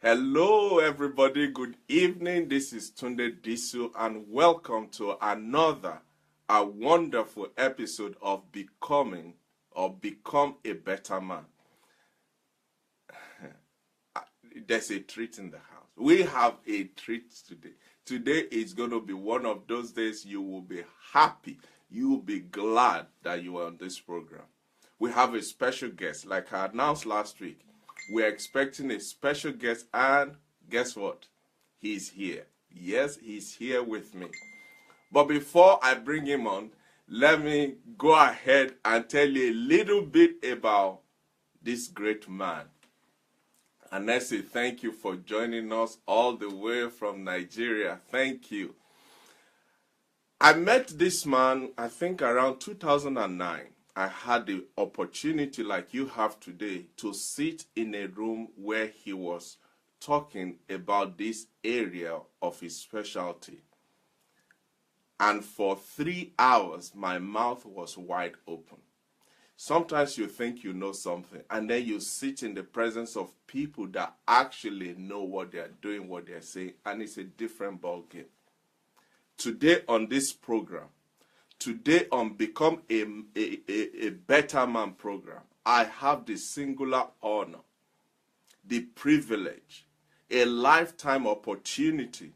Hello, everybody. Good evening. This is Tunde Disu, and welcome to a wonderful episode of Become a Better Man. There's a treat in the house. We have a treat today. Today is going to be one of those days you will be happy. You will be glad that you are on this program. We have a special guest, like I announced last week. We're expecting a special guest, and guess what? He's here. Yes, he's here with me. But before I bring him on, let me go ahead and tell you a little bit about this great man. And I say thank you for joining us all the way from Nigeria. Thank you. I met this man, I think, around 2009. I had the opportunity, like you have today, to sit in a room where he was talking about this area of his specialty. And for 3 hours, my mouth was wide open. Sometimes you think you know something, and then you sit in the presence of people that actually know what they're doing, what they're saying, and it's a different ballgame. Today on this program, today on Become a Better Man program, I have the singular honor, the privilege, a lifetime opportunity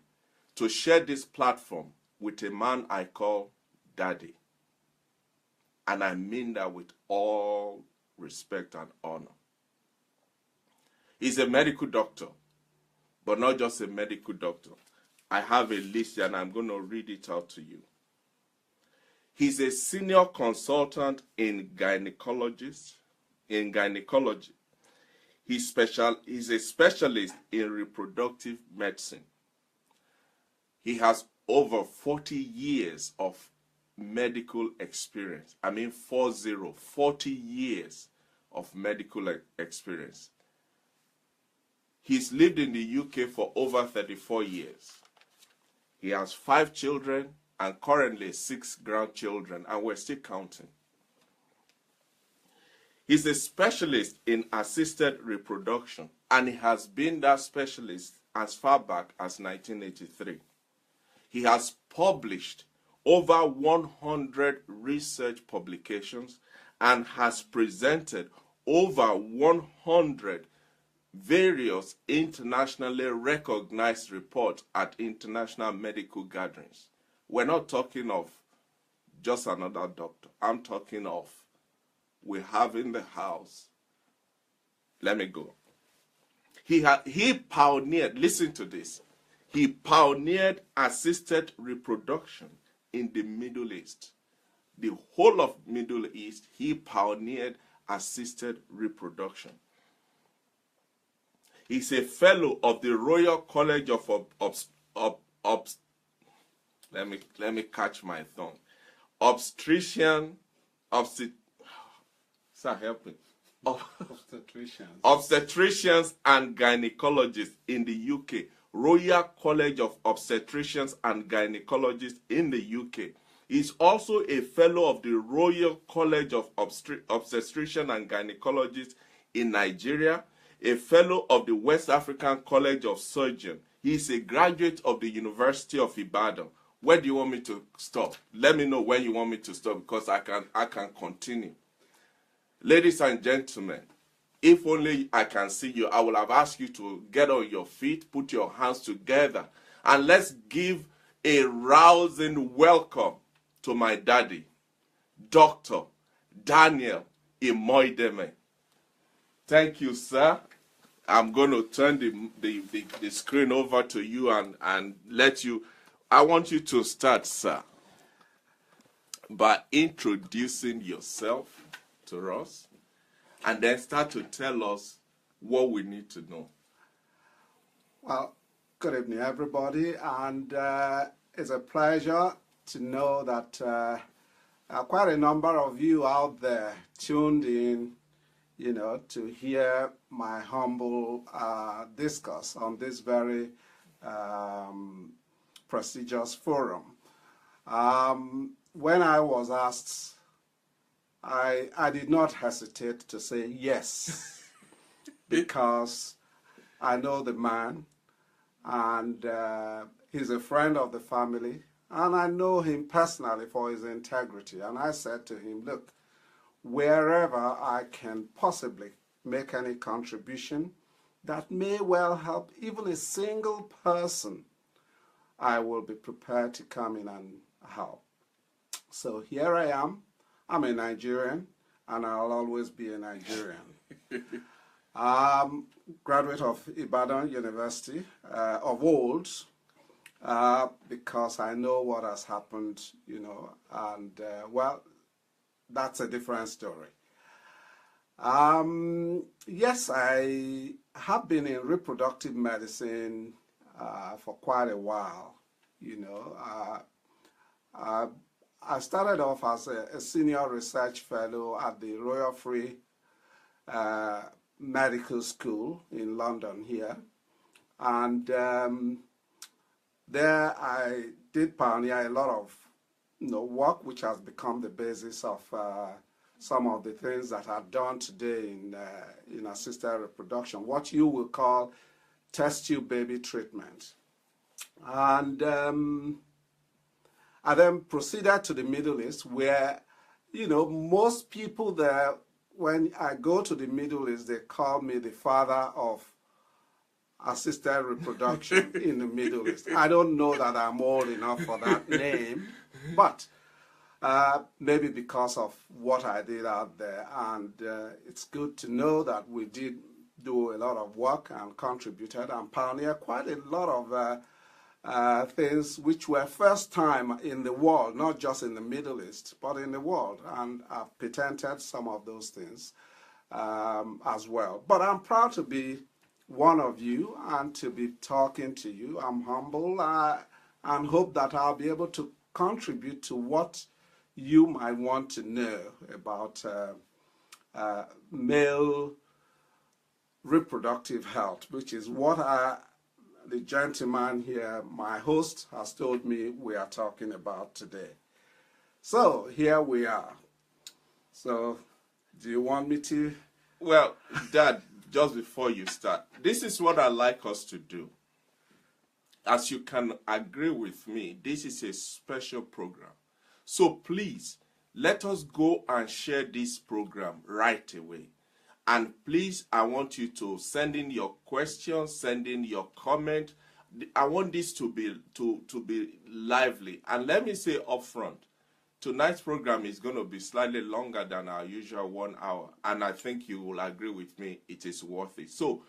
to share this platform with a man I call Daddy. And I mean that with all respect and honor. He's a medical doctor, but not just a medical doctor. I have a list and I'm going to read it out to you. He's a senior consultant in gynecology. He's a specialist in reproductive medicine. He has over 40 years of medical experience. 40 years of medical experience. He's lived in the UK for over 34 years. He has 5 children and currently 6 grandchildren, and we're still counting. He's a specialist in assisted reproduction, and he has been that specialist as far back as 1983. He has published over 100 research publications and has presented over 100 various internationally recognized reports at international medical gatherings. We're not talking of just another doctor. I'm talking of we have in the house. Let me go. He pioneered, listen to this. He pioneered assisted reproduction in the Middle East. The whole of Middle East, he pioneered assisted reproduction. He's a fellow of the Royal College of let me catch my tongue. Obstetricians and gynecologists in the UK. Royal College of Obstetricians and Gynecologists in the UK. He's also a fellow of the Royal College of Obstetricians and Gynecologists in Nigeria, a fellow of the West African College of Surgeons. He's a graduate of the University of Ibadan. Where do you want me to stop? Let me know when you want me to stop, because I can continue. Ladies and gentlemen, if only I can see you, I will have asked you to get on your feet, put your hands together, and let's give a rousing welcome to my daddy, Dr. Daniel Imoideme. Thank you, sir. I'm going to turn the screen over to you and let you. I want you to start, sir, by introducing yourself to us, and then start to tell us what we need to know. Well, good evening, everybody, and it's a pleasure to know that quite a number of you out there tuned in, to hear my humble discourse on this very prestigious forum. When I was asked, I did not hesitate to say yes, because I know the man, and he's a friend of the family, and I know him personally for his integrity. And I said to him, look, wherever I can possibly make any contribution that may well help even a single person, I will be prepared to come in and help. So here I am. I'm a Nigerian, and I'll always be a Nigerian. Graduate of Ibadan University of old, because I know what has happened, and well, that's a different story. Yes, I have been in reproductive medicine for quite a while. I started off as a senior research fellow at the Royal Free Medical School in London here, and there I did pioneer a lot of work which has become the basis of some of the things that are done today in assisted reproduction, what you will call test tube baby treatment. And I then proceeded to the Middle East, where, most people there, when I go to the Middle East, they call me the father of assisted reproduction in the Middle East. I don't know that I'm old enough for that name, but maybe because of what I did out there. And it's good to know that we did do a lot of work and contributed and pioneered quite a lot of things which were first time in the world, not just in the Middle East, but in the world. And I've patented some of those things as well. But I'm proud to be one of you and to be talking to you. I'm humble and hope that I'll be able to contribute to what you might want to know about male reproductive health, which is what the gentleman here, my host, has told me we are talking about today. So here we are. So do you want me to? Well, Dad, just before you start, this is what I like us to do. As you can agree with me, this is a special program. So please, let us go and share this program right away. And please, I want you to send in your questions, send in your comment. I want this to be lively. And let me say up front, tonight's program is going to be slightly longer than our usual 1 hour. And I think you will agree with me, it is worth it. So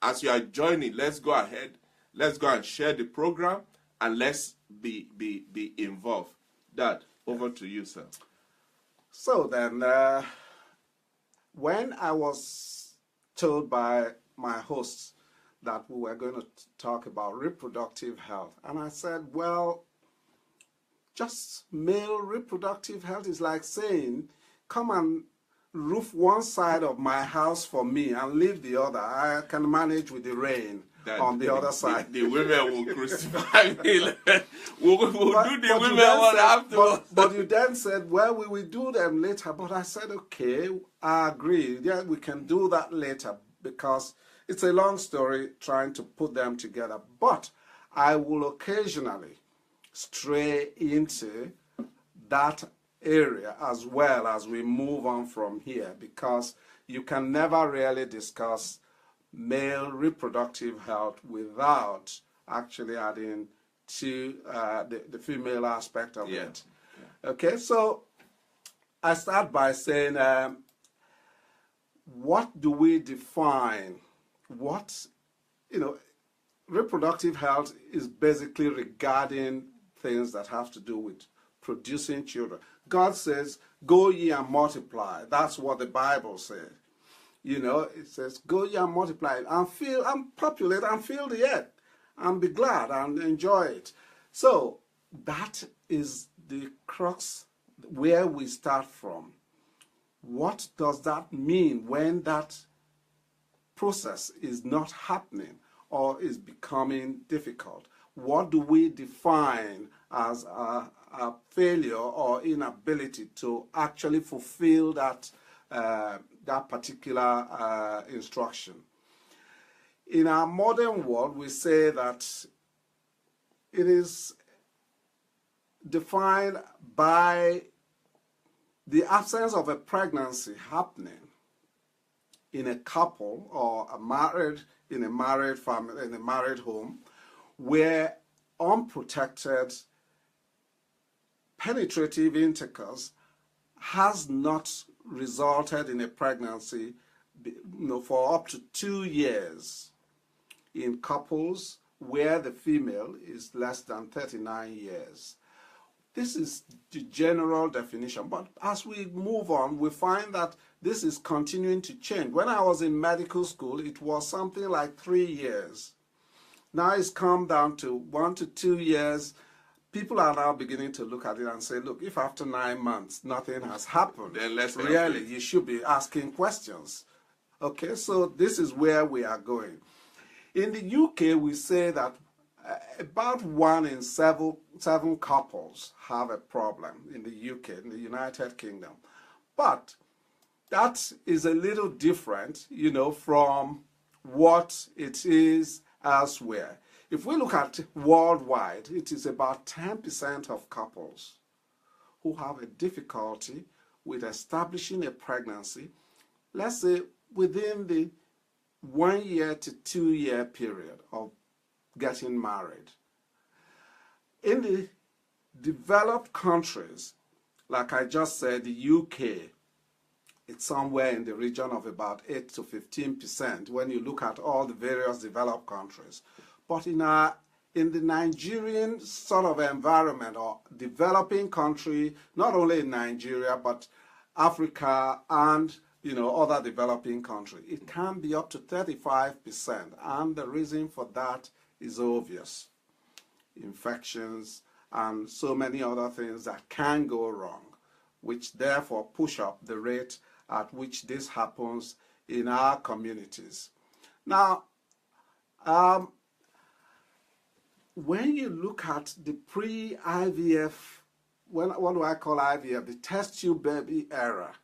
as you are joining, let's go ahead. Let's go and share the program, and let's be involved. Dad, over to you, sir. So then, when I was told by my hosts that we were going to talk about reproductive health, and I said, well, just male reproductive health is like saying, come and roof one side of my house for me and leave the other. I can manage with the rain. On the other side. The women will crucify me. we'll do the women one afterwards. But you then said, well, we will do them later. But I said, okay, I agree. Yeah, we can do that later because it's a long story trying to put them together. But I will occasionally stray into that area as well as we move on from here, because you can never really discuss male reproductive health without actually adding to the female aspect of it. Yeah. Okay, so I start by saying, what do we define? Reproductive health is basically regarding things that have to do with producing children. God says, go ye and multiply. That's what the Bible says. It says, go ye and multiply and fill and populate and fill the earth and be glad and enjoy it. So that is the crux where we start from. What does that mean when that process is not happening or is becoming difficult? What do we define as a failure or inability to actually fulfill that particular instruction? In our modern world, we say that it is defined by the absence of a pregnancy happening in a couple or in a married family, in a married home, where unprotected penetrative intercourse has not resulted in a pregnancy, for up to 2 years in couples where the female is less than 39 years. This is the general definition, but as we move on, we find that this is continuing to change. When I was in medical school, it was something like 3 years. Now it's come down to 1 to 2 years. People are now beginning to look at it and say, look, if after 9 months nothing has happened, then let's really, you should be asking questions. Okay, so this is where we are going. In the UK, we say that about 1 in 7 couples have a problem in the UK, in the United Kingdom. But that is a little different, from what it is elsewhere. If we look at worldwide, it is about 10% of couples who have a difficulty with establishing a pregnancy, let's say within the 1 year to 2 year period of getting married. In the developed countries, like I just said, the UK, it's somewhere in the region of about 8 to 15% when you look at all the various developed countries. But in the Nigerian sort of environment or developing country, not only in Nigeria, but Africa and other developing countries, it can be up to 35%. And the reason for that is obvious. Infections and so many other things that can go wrong, which therefore push up the rate at which this happens in our communities. Now, when you look at the pre-IVF, what do I call IVF? The test tube baby era.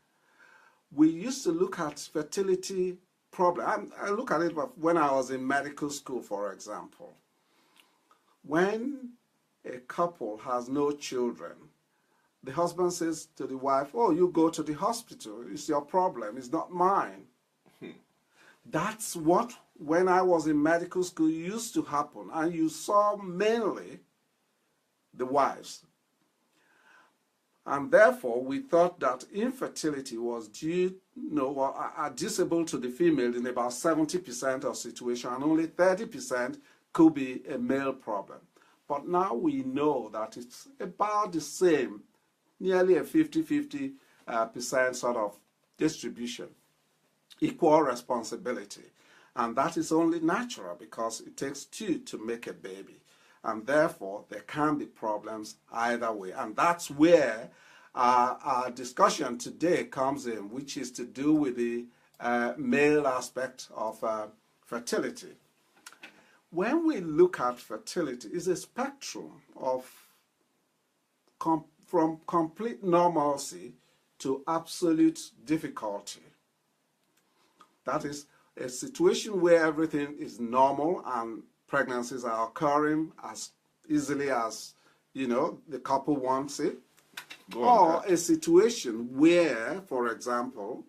We used to look at fertility problem. I look at it when I was in medical school, for example. When a couple has no children, the husband says to the wife, oh, you go to the hospital. It's your problem. It's not mine. That's what, when I was in medical school, used to happen. And you saw mainly the wives. And therefore, we thought that infertility was disable to the female in about 70% of situations, and only 30% could be a male problem. But now we know that it's about the same, nearly a 50-50% sort of distribution, equal responsibility. And that is only natural because it takes 2 to make a baby. And therefore, there can be problems either way. And that's where our discussion today comes in, which is to do with the male aspect of fertility. When we look at fertility, it's a spectrum of from complete normalcy to absolute difficulty. That is a situation where everything is normal and pregnancies are occurring as easily as, the couple wants it. Or a situation where, for example,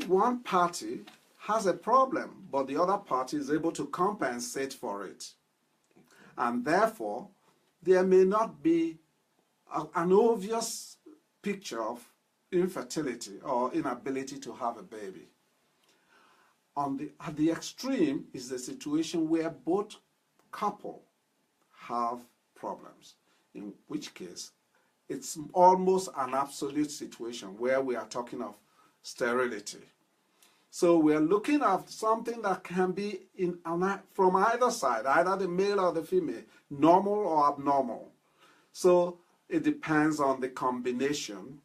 one party has a problem, but the other party is able to compensate for it. And therefore, there may not be an obvious picture of infertility or inability to have a baby. At the extreme is the situation where both couple have problems, in which case it's almost an absolute situation where we are talking of sterility. So we're looking at something that can be from either side, either the male or the female, normal or abnormal. So it depends on the combination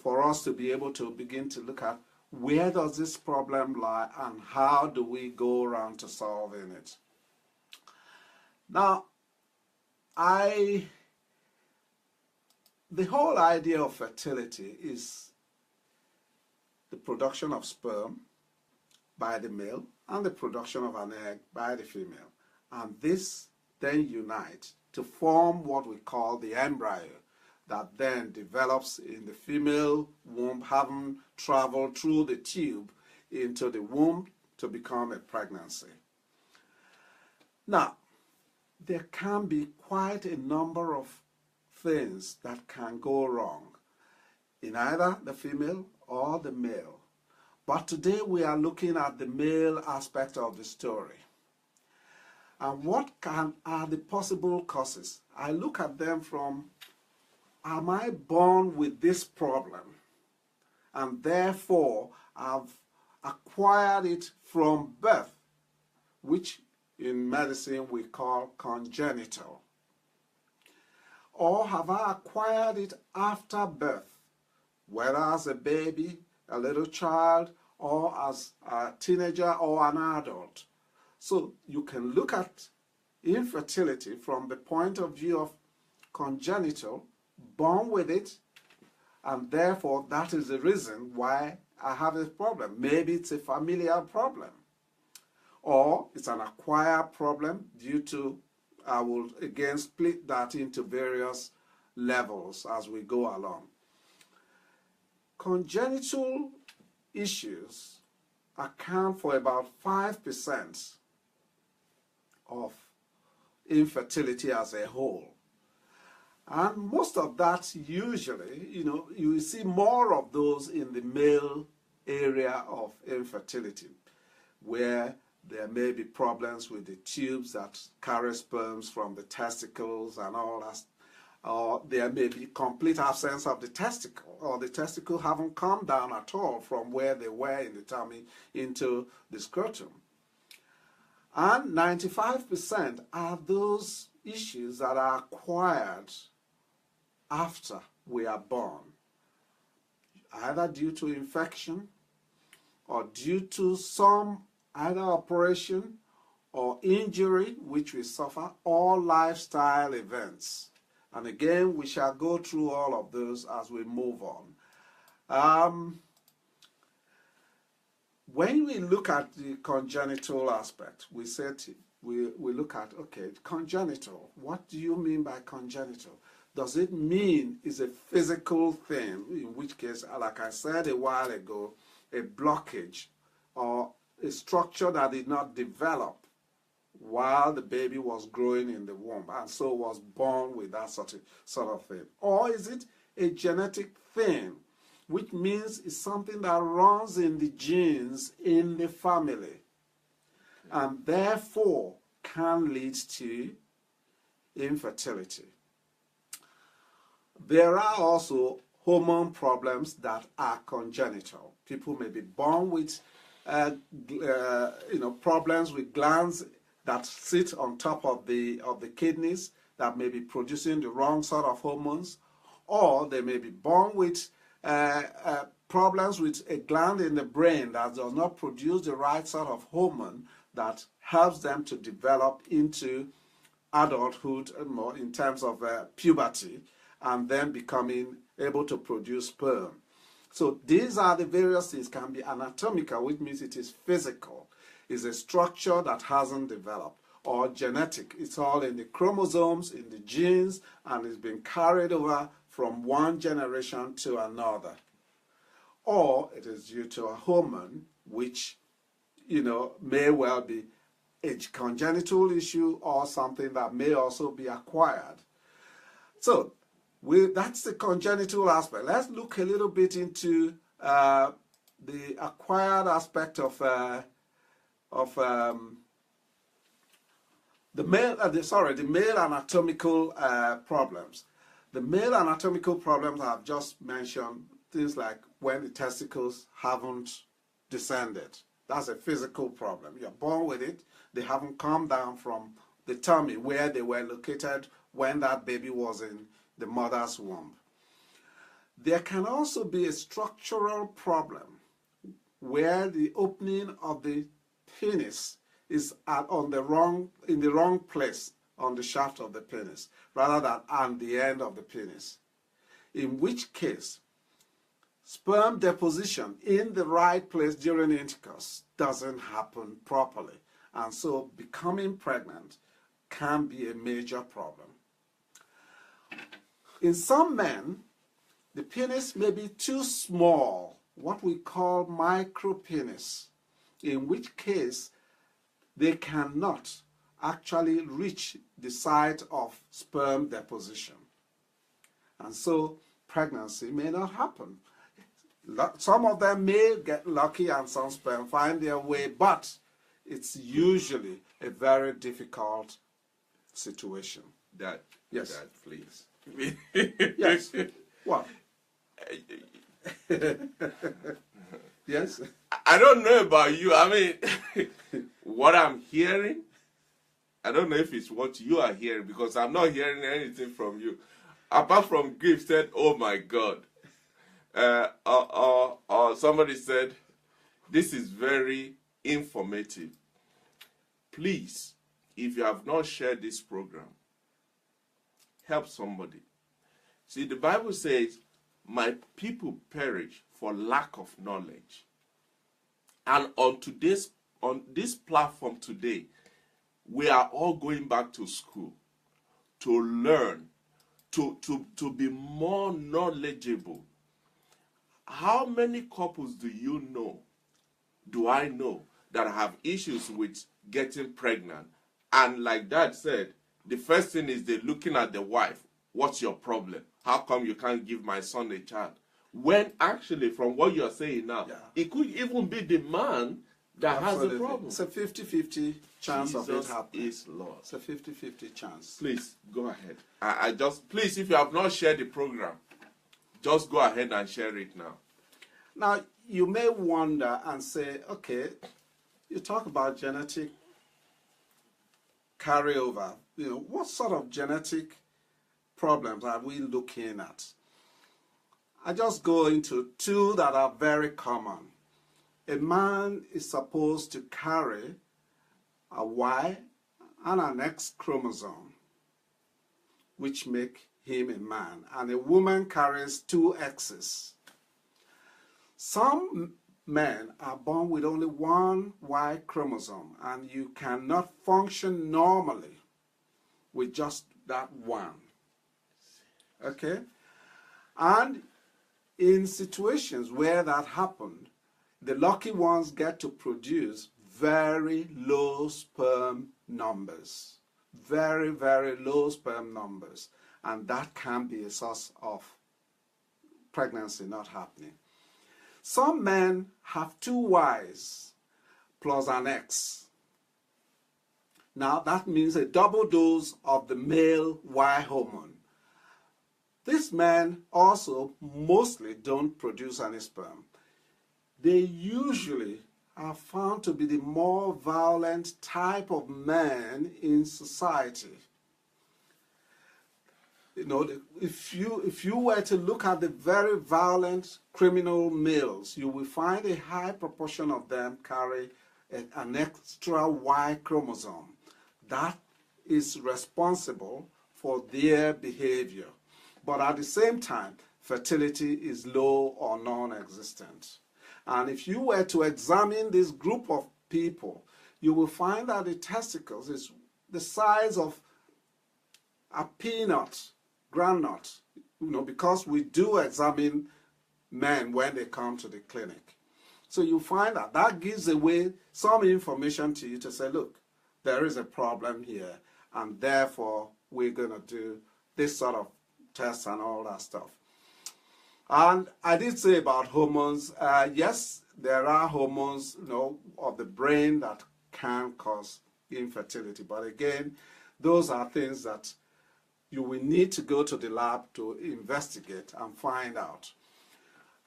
for us to be able to begin to look at where does this problem lie and how do we go around to solving it. Now, the whole idea of fertility is the production of sperm by the male and the production of an egg by the female. And this then unite to form what we call the embryo that then develops in the female womb, having traveled through the tube into the womb to become a pregnancy. Now, there can be quite a number of things that can go wrong in either the female or the male. But today we are looking at the male aspect of the story. And what are the possible causes? I look at them from, am I born with this problem? And therefore, I've acquired it from birth, which in medicine we call congenital. Or have I acquired it after birth, whether as a baby, a little child, or as a teenager or an adult? So you can look at infertility from the point of view of congenital, born with it, and therefore that is the reason why I have a problem. Maybe it's a familial problem, or it's an acquired problem due to, I will again split that into various levels as we go along. Congenital issues account for about 5% of infertility as a whole. And most of that usually, you see more of those in the male area of infertility, where there may be problems with the tubes that carry sperms from the testicles and all that, or there may be complete absence of the testicle, or the testicle haven't come down at all from where they were in the tummy into the scrotum. And 95% are those issues that are acquired after we are born, either due to infection or due to some either operation or injury which we suffer, or lifestyle events. And again, we shall go through all of those as we move on. When we look at the congenital aspect, we look at, okay, congenital. What do you mean by congenital? Does it mean it's a physical thing, in which case, like I said a while ago, a blockage or a structure that did not develop while the baby was growing in the womb and so was born with that sort of thing? Or is it a genetic thing, which means it's something that runs in the genes in the family and therefore can lead to infertility? There are also hormone problems that are congenital. People may be born with problems with glands that sit on top of the kidneys that may be producing the wrong sort of hormones, or they may be born with problems with a gland in the brain that does not produce the right sort of hormone that helps them to develop into adulthood in terms of puberty, and then becoming able to produce sperm. So these are the various things. Can be anatomical, which means it is physical. It's a structure that hasn't developed. Or genetic. It's all in the chromosomes, in the genes, and it's been carried over from one generation to another. Or it is due to a hormone, which, may well be a congenital issue or something that may also be acquired. So that's the congenital aspect. Let's look a little bit into the acquired aspect of the male anatomical problems. The male anatomical problems I've just mentioned, things like when the testicles haven't descended. That's a physical problem. You're born with it. They haven't come down from the tummy where they were located when that baby was in the mother's womb. There can also be a structural problem where the opening of the penis is in the wrong place on the shaft of the penis rather than on the end of the penis, in which case sperm deposition in the right place during intercourse doesn't happen properly. And so becoming pregnant can be a major problem. In some men, the penis may be too small, what we call micropenis, in which case they cannot actually reach the site of sperm deposition. And so pregnancy may not happen. Some of them may get lucky and some sperm find their way, but it's usually a very difficult situation. Dad, Yes. Dad, please. Yes. What? Yes. I don't know about you. I mean, what I'm hearing, I don't know if it's what you are hearing, because I'm not hearing anything from you. Apart from grief said, oh my God. Or somebody said, this is very informative. Please, if you have not shared this program, help somebody. See, the Bible says, my people perish for lack of knowledge. And on this platform today, we are all going back to school to learn, to be more knowledgeable. How many couples do you know, do I know, that have issues with getting pregnant? And like Dad said, the first thing is they're looking at the wife. What's your problem? How come you can't give my son a child? When actually, from what you're saying now, it could even be the man that has the problem. It's a 50-50 chance of it happening. Is Lord. It's a 50-50 chance. Please, go ahead. Please, if you have not shared the program, just go ahead and share it now. Now, you may wonder and say, okay, you talk about genetic carryover. You know, what sort of genetic problems are we looking at? I just go into two that are very common. A man is supposed to carry a Y and an X chromosome, which make him a man, and a woman carries two X's. Some men are born with only one Y chromosome, and you cannot function normally with just that one. Okay? And in situations where that happened, the lucky ones get to produce very low sperm numbers. Very, very low sperm numbers. And that can be a source of pregnancy not happening. Some men have two Ys plus an X. Now that means a double dose of the male Y hormone. These men also mostly don't produce any sperm. They usually are found to be the more violent type of men in society. You know, if you were to look at the very violent criminal males, you will find a high proportion of them carry an extra Y chromosome. That is responsible for their behavior. But at the same time, fertility is low or non-existent. And if you were to examine this group of people, you will find that the testicles is the size of a peanut, groundnut, you know, because we do examine men when they come to the clinic. So you find that that gives away some information to you to say, look, there is a problem here, and therefore we're going to do this sort of tests and all that stuff. And I did say about hormones, yes, there are hormones, you know, of the brain that can cause infertility. But again, those are things that you will need to go to the lab to investigate and find out.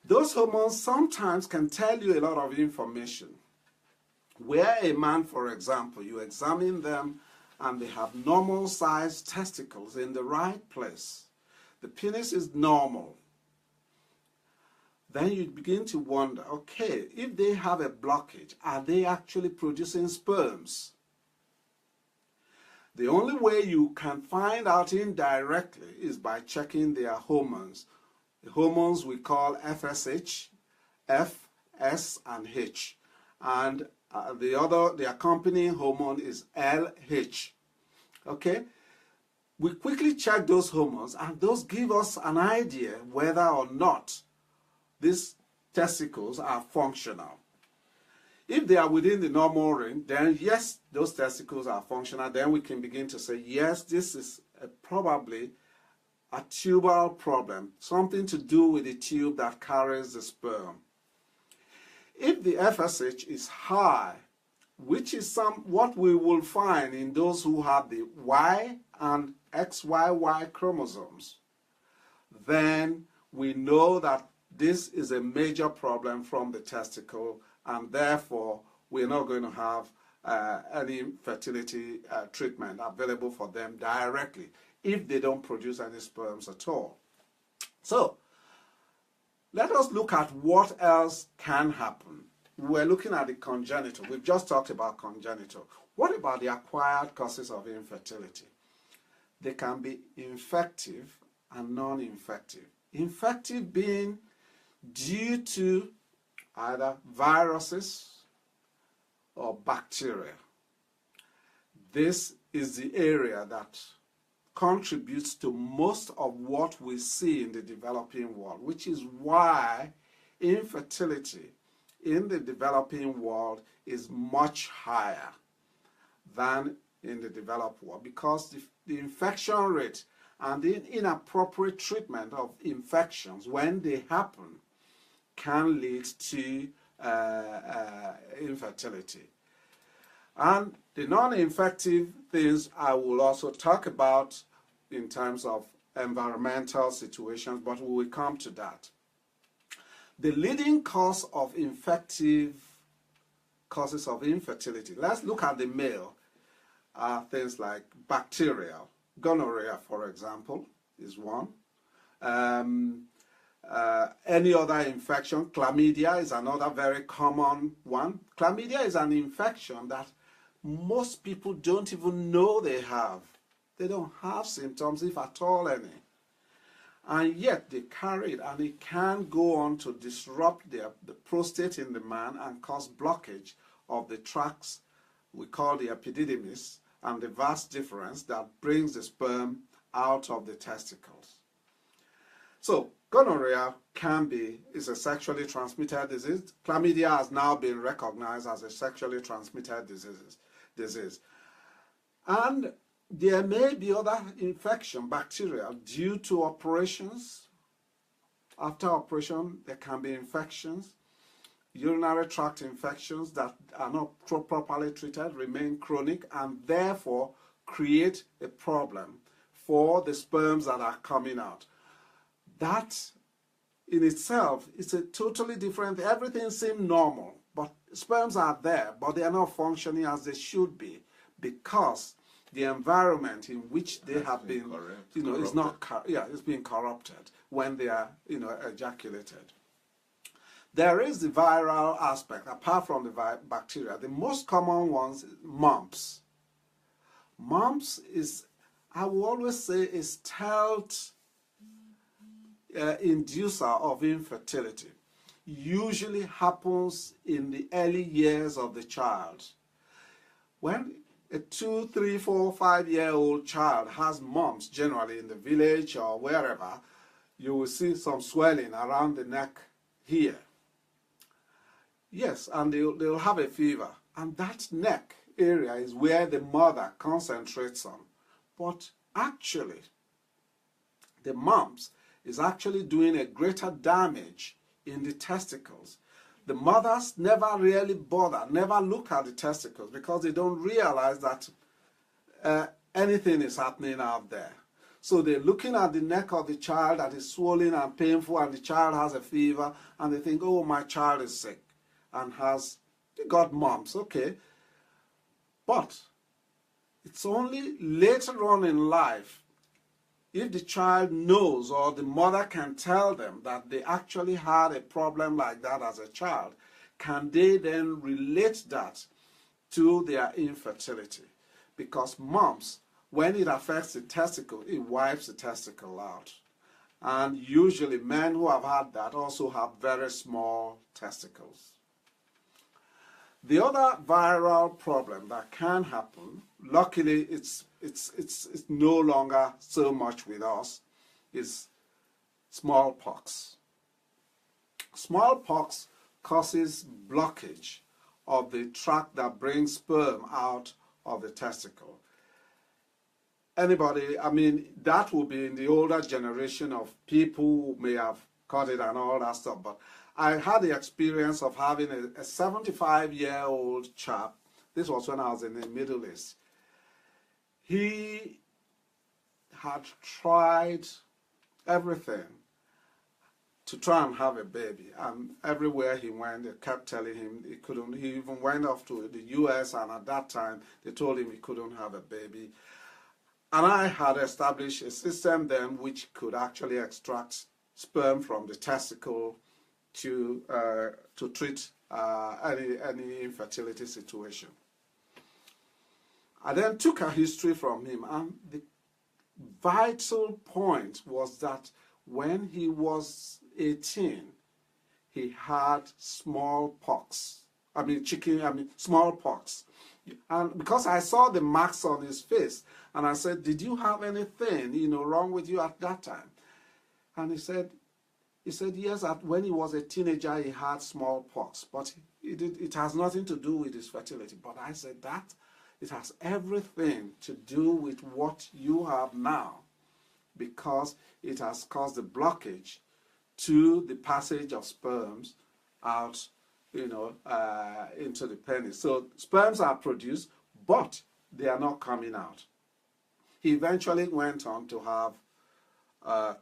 Those hormones sometimes can tell you a lot of information. Where a man, for example, you examine them and they have normal sized testicles in the right place. The penis is normal. Then you begin to wonder, okay, if they have a blockage, are they actually producing sperms? The only way you can find out indirectly is by checking their hormones. The hormones we call FSH, F, S, and H. And the accompanying hormone is LH. Okay? We quickly check those hormones, and those give us an idea whether or not these testicles are functional. If they are within the normal range, then yes, those testicles are functional. Then we can begin to say, yes, this is probably a tubal problem, something to do with the tube that carries the sperm. If the FSH is high, which is what we will find in those who have the Y and XYY chromosomes, then we know that this is a major problem from the testicle, and therefore we're not going to have any fertility treatment available for them directly if they don't produce any sperms at all. So let us look at what else can happen. We're looking at the congenital. We've just talked about congenital. What about the acquired causes of infertility? They can be infective and non-infective. Infective being due to either viruses or bacteria. This is the area that contributes to most of what we see in the developing world, which is why infertility in the developing world is much higher than in the developed world, because the infection rate and the inappropriate treatment of infections when they happen can lead to infertility. And the non-infective things I will also talk about in terms of environmental situations, but we will come to that. The leading cause of infective causes of infertility, let's look at the male, things like bacterial. Gonorrhea, for example, is one. Any other infection, chlamydia is another very common one. Chlamydia is an infection that most people don't even know they have. They don't have symptoms, if at all any. And yet they carry it, and it can go on to disrupt the prostate in the man and cause blockage of the tracts we call the epididymis, and the vas deferens that brings the sperm out of the testicles. So gonorrhea is a sexually transmitted disease. Chlamydia has now been recognized as a sexually transmitted disease. And there may be other infection, bacterial, due to operations. After operation, there can be infections. Urinary tract infections that are not properly treated remain chronic and therefore create a problem for the sperms that are coming out. That in itself is a totally different, everything seems normal, but sperms are there, but they are not functioning as they should be because the environment in which they have been, is not, it's being corrupted when they are, ejaculated. There is the viral aspect, apart from the bacteria. The most common ones, mumps. Mumps is, I will always say, a stealth inducer of infertility. Usually happens in the early years of the child. When a 2, 3, 4, 5-year-old child has mumps, generally in the village or wherever, you will see some swelling around the neck here. Yes, and they'll have a fever. And that neck area is where the mother concentrates on. But actually, the mumps is actually doing a greater damage in the testicles. The mothers never really bother, never look at the testicles because they don't realize that anything is happening out there. So they're looking at the neck of the child that is swollen and painful, and the child has a fever, and they think, oh, my child is sick and got mumps, okay. But it's only later on in life, if the child knows or the mother can tell them that they actually had a problem like that as a child, can they then relate that to their infertility? Because mumps, when it affects the testicle, it wipes the testicle out. And usually men who have had that also have very small testicles. The other viral problem that can happen, luckily it's no longer so much with us, is smallpox. Smallpox causes blockage of the tract that brings sperm out of the testicle. Anybody, I mean, that will be in the older generation of people who may have caught it and all that stuff, but I had the experience of having a 75-year-old chap. This was when I was in the Middle East. He had tried everything to try and have a baby, and everywhere he went, they kept telling him he couldn't. He even went off to the US, and at that time, they told him he couldn't have a baby. And I had established a system then which could actually extract sperm from the testicle to treat any infertility situation. I then took a history from him, and the vital point was that when he was 18, he had smallpox. Smallpox. And because I saw the marks on his face, and I said, "Did you have anything, wrong with you at that time?" And he said, yes, when he was a teenager, he had smallpox, but it has nothing to do with his fertility. But I said that it has everything to do with what you have now, because it has caused a blockage to the passage of sperms out, into the penis. So sperms are produced, but they are not coming out. He eventually went on to have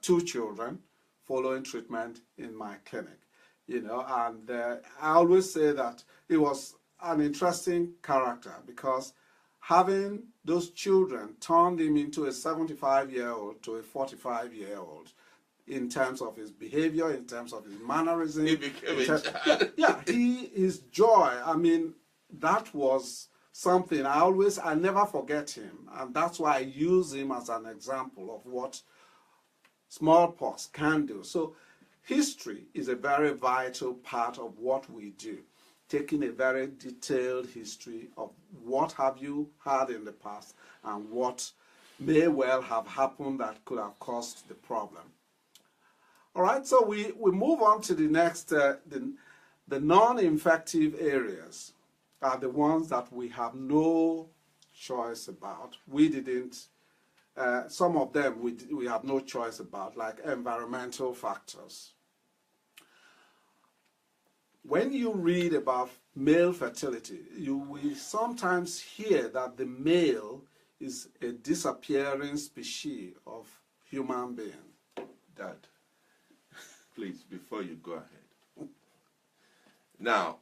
2 children following treatment in my clinic, and I always say that it was an interesting character, because having those children turned him into a 75-year-old to a 45-year-old in terms of his behavior, in terms of his mannerism. He became a child. His joy, that was something I never forget him, and that's why I use him as an example of what smallpox can do. So history is a very vital part of what we do, taking a very detailed history of what have you had in the past and what may well have happened that could have caused the problem. All right, so we move on to the next, the non-infective areas are the ones that we have no choice about. We didn't, some of them we have no choice about, like environmental factors. When you read about male fertility, you will sometimes hear that the male is a disappearing species of human being. Dad, please, before you go ahead. Now,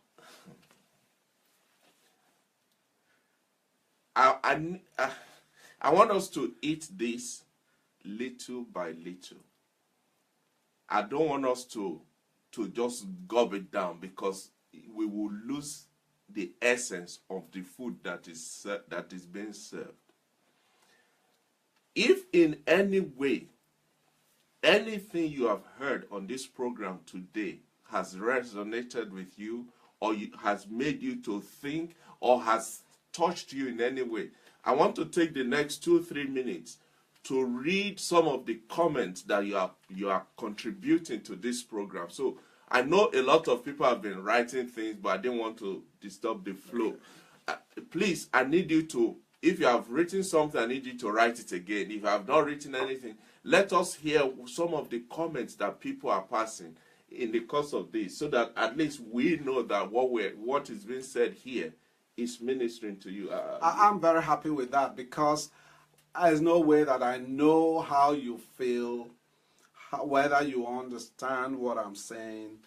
I want us to eat this little by little. I don't want us to just gob it down, because we will lose the essence of the food that is being served. If in any way anything you have heard on this program today has resonated with you, or has made you to think, or has touched you in any way, I want to take the next 2-3 minutes to read some of the comments that you are contributing to this program. So I know a lot of people have been writing things, but I didn't want to disturb the flow. Please, I need you to, if you have written something, I need you to write it again. If you have not written anything, let us hear some of the comments that people are passing in the course of this, so that at least we know that what is being said here is ministering to you. I'm very happy with that, because there's no way that I know how you feel, whether you understand what I'm saying,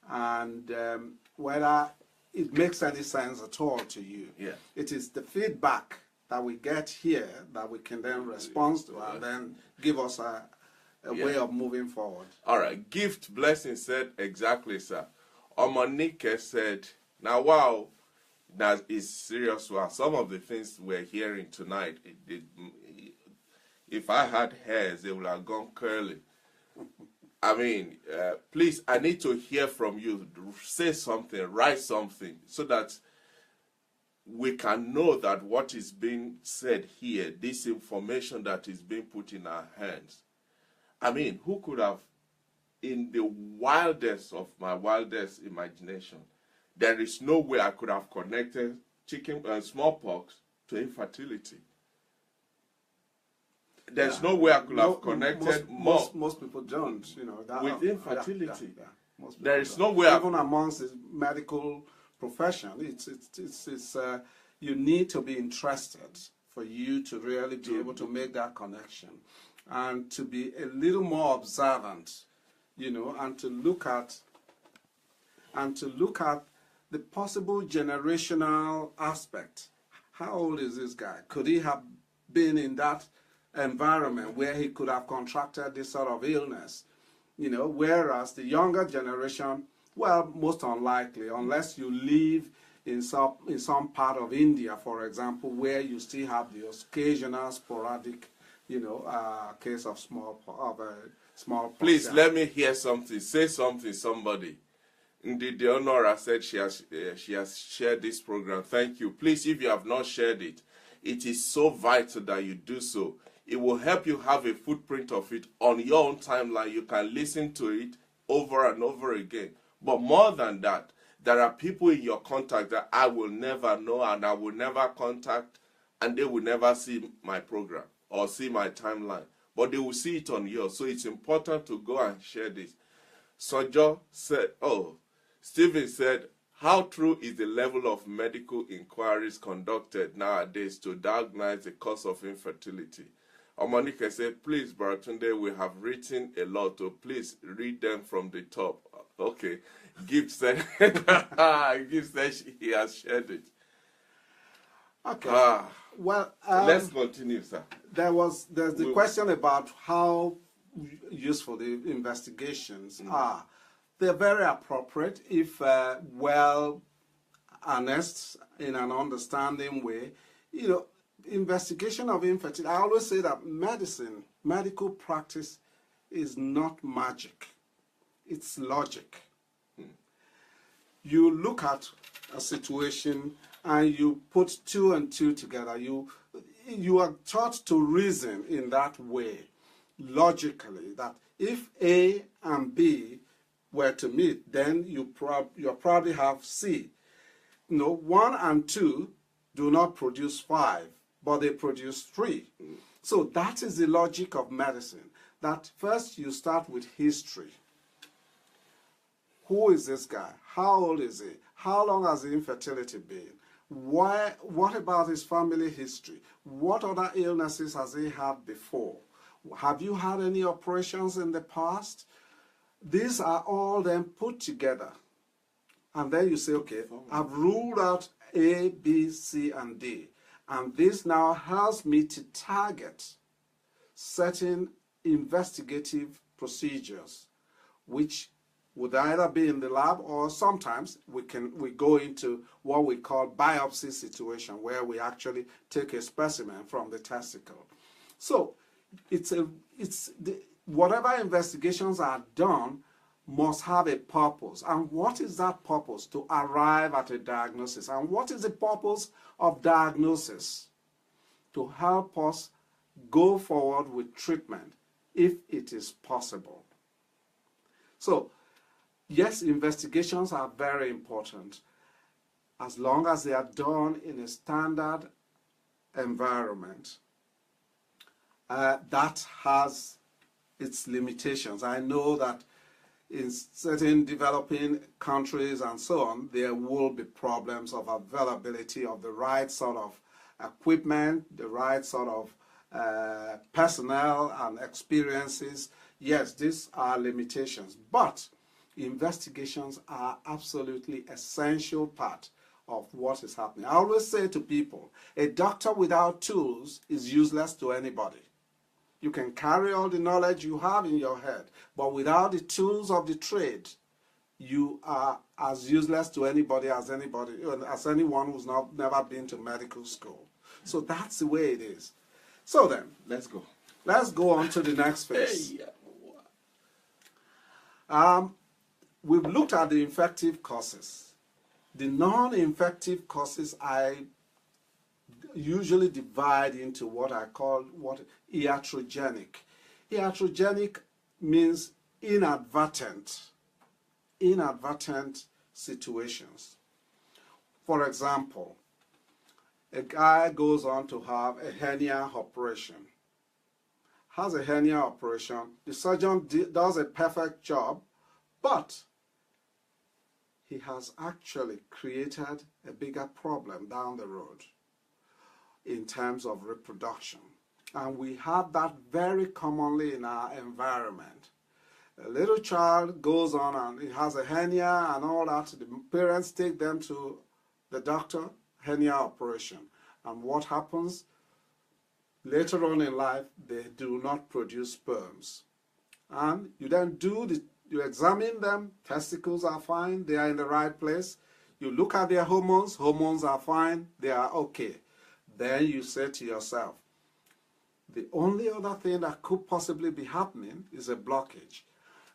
and whether it makes any sense at all to you. Yeah. It is the feedback that we get here that we can then respond to, and then give us a way of moving forward. All right. Gift Blessing said, exactly, sir. Omonike said, now, wow, that is serious. Wow. Some of the things we're hearing tonight, if I had hairs, they would have gone curly. I mean, please, I need to hear from you. Say something, write something, so that we can know that what is being said here, this information that is being put in our hands. I mean, who could have, in the wildest of my wildest imagination, there is no way I could have connected smallpox to infertility. There's no way I could have connected most people don't, you know, that, with infertility. Most people There is don't. no way even amongst the medical profession, it's you need to be interested for you to really be able to make that connection, and to be a little more observant, you know, and to look at the possible generational aspect. How old is this guy? Could he have been in that environment where he could have contracted this sort of illness? You know, whereas the younger generation, well, most unlikely, unless you live in some part of India, for example, where you still have the occasional sporadic, you know, case of smallpox. Please, let me hear something. Say something, somebody. Indeed, the Honora said she has shared this program. Thank you. Please, if you have not shared it, it is so vital that you do so. It will help you have a footprint of it on your own timeline. You can listen to it over and over again. But more than that, there are people in your contact that I will never know and I will never contact, and they will never see my program or see my timeline. But they will see it on yours. So it's important to go and share this. Sojo said, Stephen said, how true is the level of medical inquiries conducted nowadays to diagnose the cause of infertility? Omonika said, please, Baratunde, we have written a lot, so please read them from the top. Okay. Gift said, he has shared it. Okay. Well, let's continue, sir. There's the question about how useful the investigations are. They're very appropriate if well honest in an understanding way. You know, investigation of infertility, I always say that medical practice is not magic. It's logic. You look at a situation and you put two and two together. You are taught to reason in that way, logically, that if A and B were to meet, then you probably have C. You know, 1 and 2 do not produce 5, but they produce 3. So that is the logic of medicine, that first you start with history. Who is this guy? How old is he? How long has the infertility been? What about his family history? What other illnesses has he had before? Have you had any operations in the past? These are all then put together. And then you say, okay, I've ruled out A, B, C, and D. And this now helps me to target certain investigative procedures, which would either be in the lab, or sometimes we go into what we call biopsy situation, where we actually take a specimen from the testicle. So whatever investigations are done must have a purpose. And what is that purpose? To arrive at a diagnosis. And what is the purpose of diagnosis? To help us go forward with treatment, if it is possible. So, yes, investigations are very important, as long as they are done in a standard environment. That has its limitations. I know that in certain developing countries and so on, there will be problems of availability of the right sort of equipment, the right sort of personnel and experiences. Yes, these are limitations, but investigations are absolutely essential part of what is happening. I always say to people, a doctor without tools is useless to anybody. You can carry all the knowledge you have in your head, but without the tools of the trade, you are as useless to anybody as anyone who's never been to medical school. So that's the way it is. So then, let's go. Let's go on to the next phase. We've looked at the infective causes. The non-infective causes I usually divide into what I call iatrogenic. Iatrogenic means inadvertent situations. For example, a guy goes on to have a hernia operation. Has a hernia operation. The surgeon does a perfect job, but he has actually created a bigger problem down the road in terms of reproduction. And we have that very commonly in our environment. A little child goes on and he has a hernia and all that. The parents take them to the doctor, hernia operation. And what happens? Later on in life, they do not produce sperms. And you then you examine them, testicles are fine, they are in the right place. You look at their hormones, hormones are fine, they are okay. Then you say to yourself, the only other thing that could possibly be happening is a blockage.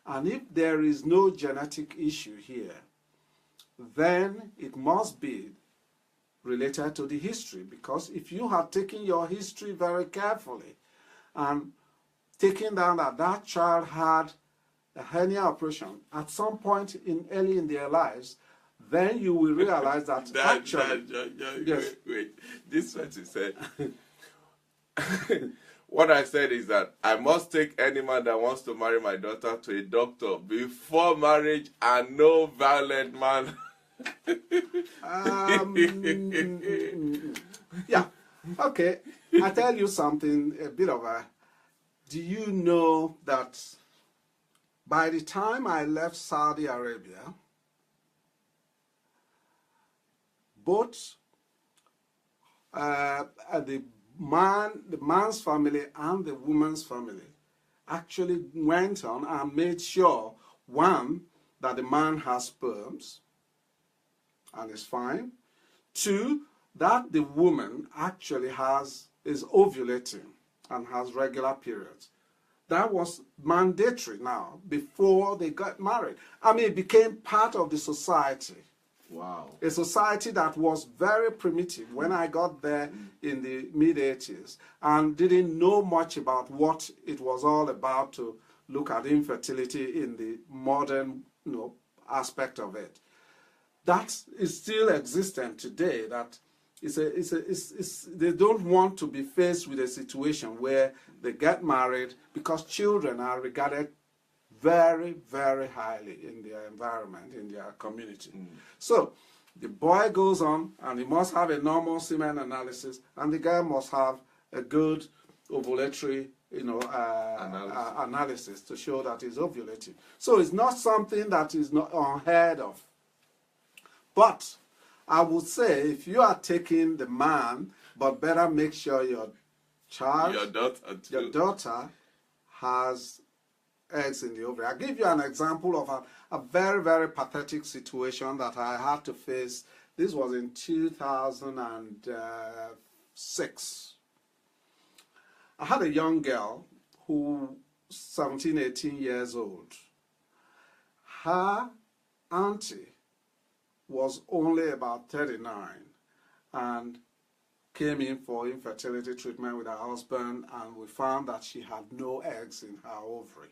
And if there is no genetic issue here, then it must be related to the history. Because if you have taken your history very carefully and taken down that that child had a hernia operation at some point early in their lives, then you will realize that actually... Yes. Wait. This is what you said. What I said is that I must take any man that wants to marry my daughter to a doctor before marriage, and no violent man. Yeah. Okay. I tell you something, a bit of a... Do you know that by the time I left Saudi Arabia, both the man's family and the woman's family actually went on and made sure, one, that the man has sperms and is fine. Two, that the woman actually is ovulating and has regular periods. That was mandatory now before they got married. I mean, it became part of the society. Wow. A society that was very primitive when I got there in the mid-80s and didn't know much about what it was all about to look at infertility in the modern aspect of it. That is still existent today. That they don't want to be faced with a situation where they get married because children are regarded very, very highly in their environment, in their community. So the boy goes on and he must have a normal semen analysis, and the guy must have a good ovulatory analysis to show that he's ovulating. So it's not something that is not unheard of. But I would say if you are taking the man, but better make sure your child, your daughter has eggs in the ovary. I'll give you an example of a very, very pathetic situation that I had to face. This was in 2006. I had a young girl who 17, 18 years old. Her auntie was only about 39 and came in for infertility treatment with her husband, and we found that she had no eggs in her ovary.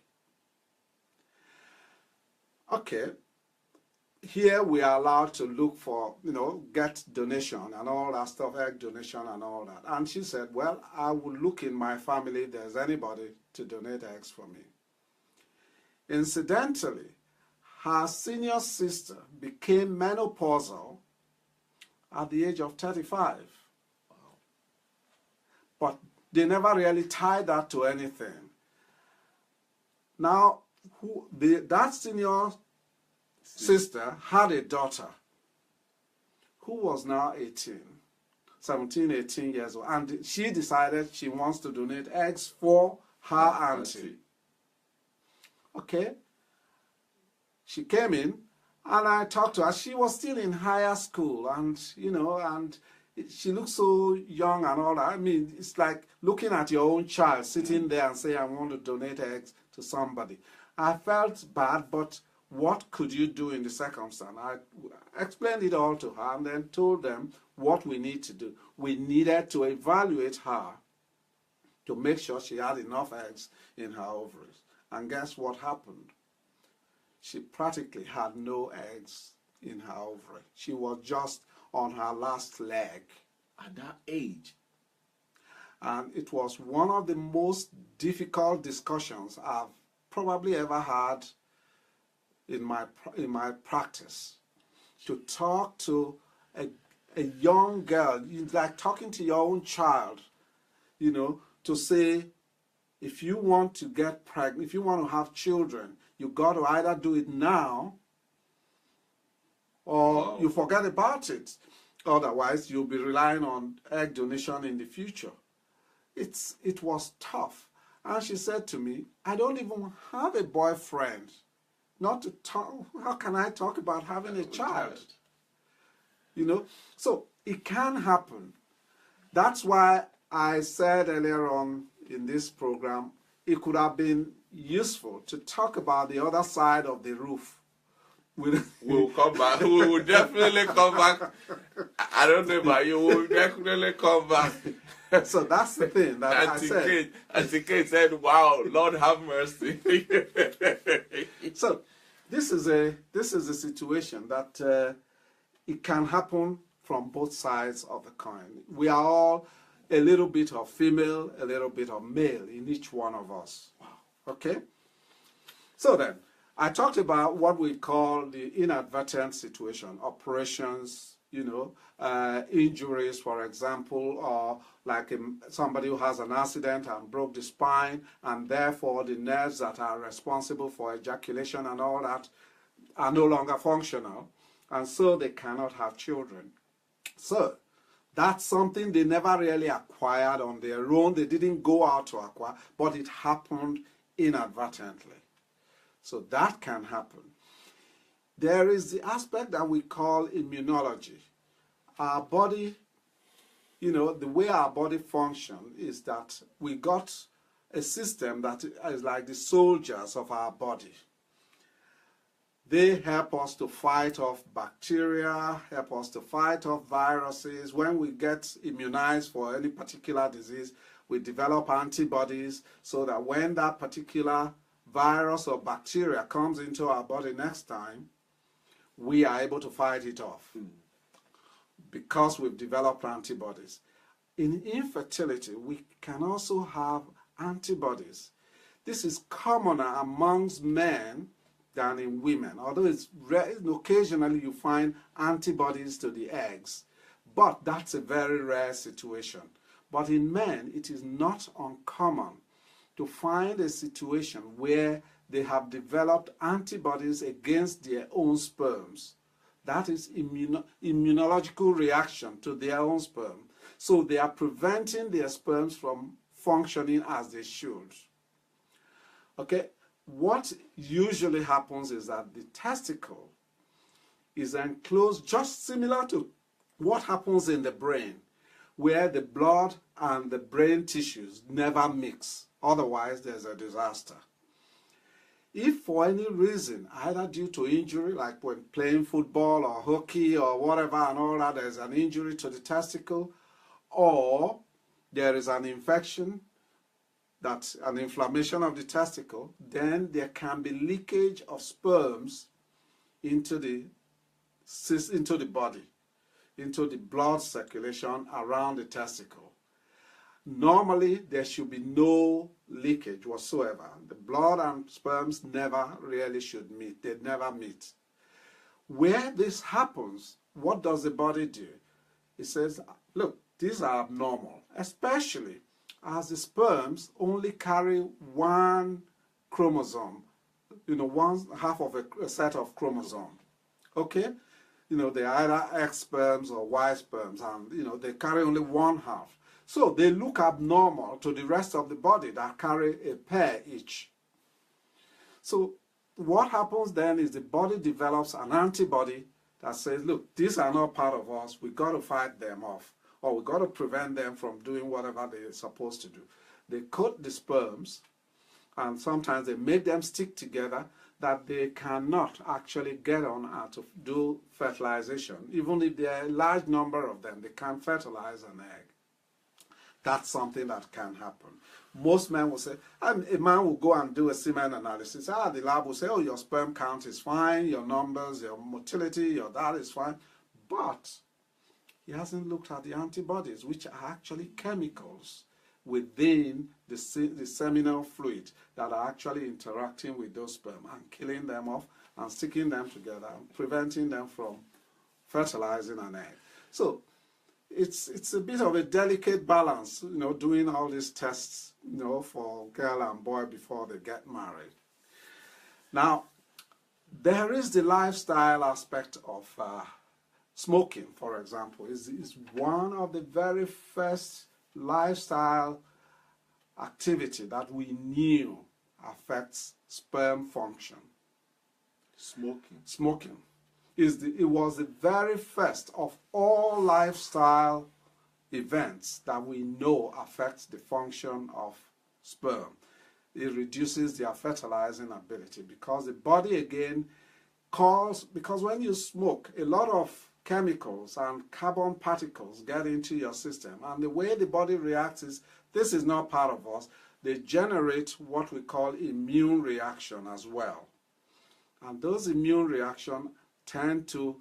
Okay, here we are allowed to look for, get donation and all that stuff, egg donation and all that. And she said, well, I will look in my family if there's anybody to donate eggs for me. Incidentally, her senior sister became menopausal at the age of 35. Wow. But they never really tied that to anything. Now, that senior sister had a daughter who was now 17, 18 years old. And she decided she wants to donate eggs for her auntie. Okay. She came in and I talked to her. She was still in higher school and, and she looked so young and all that. I mean, it's like looking at your own child sitting there and saying, I want to donate eggs to somebody. I felt bad, but what could you do in the circumstance? I explained it all to her and then told them what we need to do. We needed to evaluate her to make sure she had enough eggs in her ovaries. And guess what happened? She practically had no eggs in her ovary. She was just on her last leg. At that age. And it was one of the most difficult discussions I've probably ever had in my practice. To talk to a young girl, it's like talking to your own child, you know, to say, if you want to get pregnant, if you want to have children, you got to either do it now or you forget about it. Otherwise, you'll be relying on egg donation in the future. It was tough. And she said to me, I don't even have a boyfriend. Not to talk, how can I talk about having a child? You know, so it can happen. That's why I said earlier on in this program, it could have been useful to talk about the other side of the roof. We'll come back. We will definitely come back. I don't know about you. We'll definitely come back. So that's the thing that I said. Auntie Kate said, wow, Lord have mercy. So this is a situation that it can happen from both sides of the coin. We are all a little bit of female, a little bit of male in each one of us. Wow. Okay? So then, I talked about what we call the inadvertent situation, operations, you know, injuries, for example, or like somebody who has an accident and broke the spine, and therefore the nerves that are responsible for ejaculation and all that are no longer functional, and so they cannot have children. So that's something they never really acquired on their own. They didn't go out to acquire, but it happened inadvertently. So that can happen. There is the aspect that we call immunology. Our body, you know, the way our body functions is that we got a system that is like the soldiers of our body. They help us to fight off bacteria, help us to fight off viruses. When we get immunized for any particular disease, we develop antibodies so that when that particular virus or bacteria comes into our body next time, we are able to fight it off because we've developed antibodies. In infertility, we can also have antibodies. This is commoner amongst men than in women, although it's rare, occasionally you find antibodies to the eggs, but that's a very rare situation. But in men, it is not uncommon to find a situation where they have developed antibodies against their own sperms. That is immunological reaction to their own sperm. So they are preventing their sperms from functioning as they should. Okay, what usually happens is that the testicle is enclosed, just similar to what happens in the brain, where the blood and the brain tissues never mix. Otherwise, there's a disaster. If for any reason, either due to injury, like when playing football or hockey or whatever and all that, there's an injury to the testicle, or there is an infection, that's an inflammation of the testicle, then there can be leakage of sperms into the body, into the blood circulation around the testicle. Normally, there should be no leakage whatsoever. The blood and sperms never really should meet. They never meet. Where this happens, what does the body do? It says, look, these are abnormal, especially as the sperms only carry one chromosome, you know, one half of a set of chromosomes. Okay? You know, they are either X sperms or Y sperms, and, you know, they carry only one half. So they look abnormal to the rest of the body that carry a pair each. So what happens then is the body develops an antibody that says, look, these are not part of us. We've got to fight them off, or we've got to prevent them from doing whatever they're supposed to do. They coat the sperms, and sometimes they make them stick together, that they cannot actually get on to do fertilization. Even if there are a large number of them, they can't fertilize an egg. That's something that can happen. Most men will say, and a man will go and do a semen analysis. The lab will say, oh, your sperm count is fine, your numbers, your motility, your that is fine. But he hasn't looked at the antibodies, which are actually chemicals within the seminal fluid that are actually interacting with those sperm and killing them off and sticking them together and preventing them from fertilizing an egg. So it's a bit of a delicate balance, doing all these tests, for girl and boy before they get married. Now, there is the lifestyle aspect of smoking, for example, is one of the very first lifestyle activity that we knew affects sperm function. Smoking. It was the very first of all lifestyle events that we know affects the function of sperm. It reduces their fertilizing ability because the body again because when you smoke, a lot of chemicals and carbon particles get into your system, and the way the body reacts is, this is not part of us. They generate what we call immune reaction as well. And those immune reactions tend to,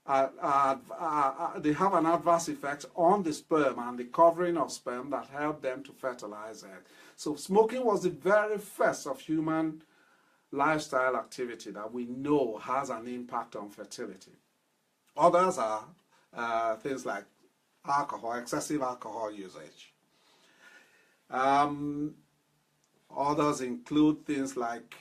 they have an adverse effect on the sperm and the covering of sperm that help them to fertilize eggs. So smoking was the very first of human lifestyle activity that we know has an impact on fertility. Others are things like alcohol, excessive alcohol usage. Others include things like,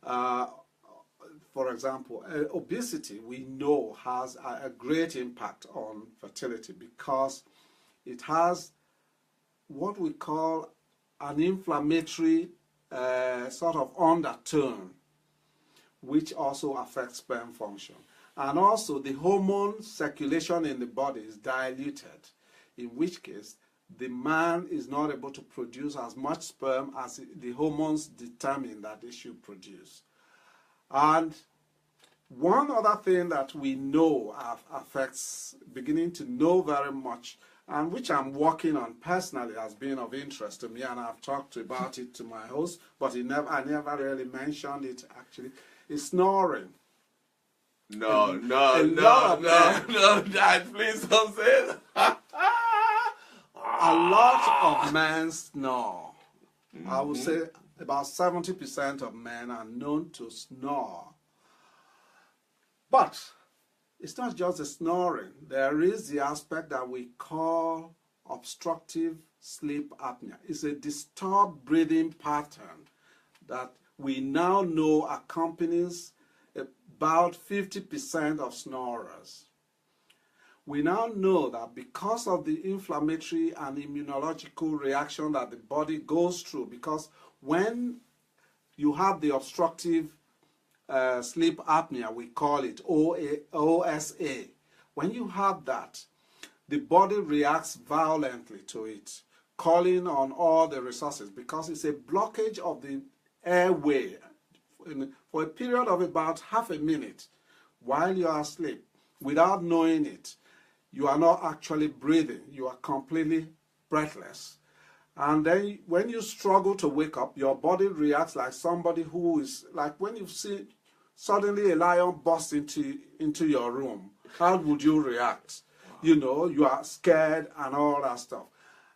for example, obesity. We know has a great impact on fertility because it has what we call an inflammatory sort of undertone, which also affects sperm function. And also the hormone circulation in the body is diluted, in which case the man is not able to produce as much sperm as the hormones determine that they should produce. And one other thing that we know affects, beginning to know very much, and which I'm working on personally has been of interest to me, and I've talked about it to my host, but I never really mentioned it actually, is snoring. No, Dad, please don't say that. A lot of men snore. I would say about 70% of men are known to snore. But it's not just the snoring. There is the aspect that we call obstructive sleep apnea. It's a disturbed breathing pattern that we now know accompanies about 50% of snorers. We now know that because of the inflammatory and immunological reaction that the body goes through, because when you have the obstructive sleep apnea, we call it OSA. When you have that, the body reacts violently to it, calling on all the resources because it's a blockage of the airway for a period of about half a minute while you are asleep. Without knowing it, you are not actually breathing. You are completely breathless. And then when you struggle to wake up, your body reacts like somebody who is, like when you see suddenly a lion burst into your room. How would you react? Wow. You are scared and all that stuff.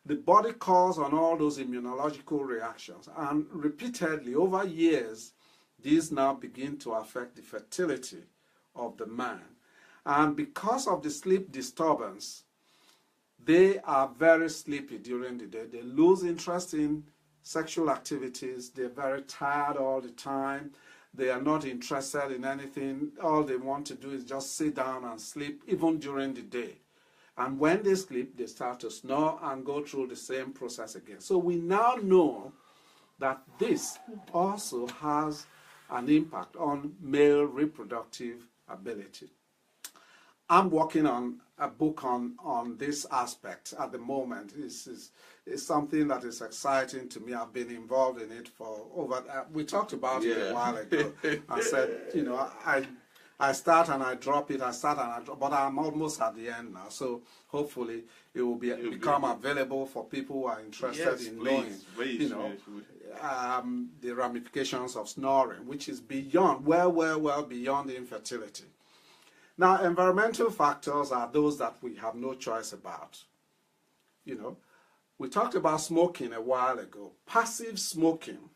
The body calls on all those immunological reactions. And repeatedly, over years, these now begin to affect the fertility of the man. And because of the sleep disturbance, they are very sleepy during the day. They lose interest in sexual activities. They're very tired all the time. They are not interested in anything. All they want to do is just sit down and sleep, even during the day. And when they sleep, they start to snore and go through the same process again. So we now know that this also has an impact on male reproductive ability. I'm working on a book on this aspect at the moment. It's something that is exciting to me. I've been involved in it for over. We talked about it a while ago. I said, I start and I drop it. I start and I drop, but I'm almost at the end now. So hopefully it will become available for people who are interested in knowing, the ramifications of snoring, which is beyond, well beyond infertility. Now, environmental factors are those that we have no choice about. We talked about smoking a while ago. Passive smoking.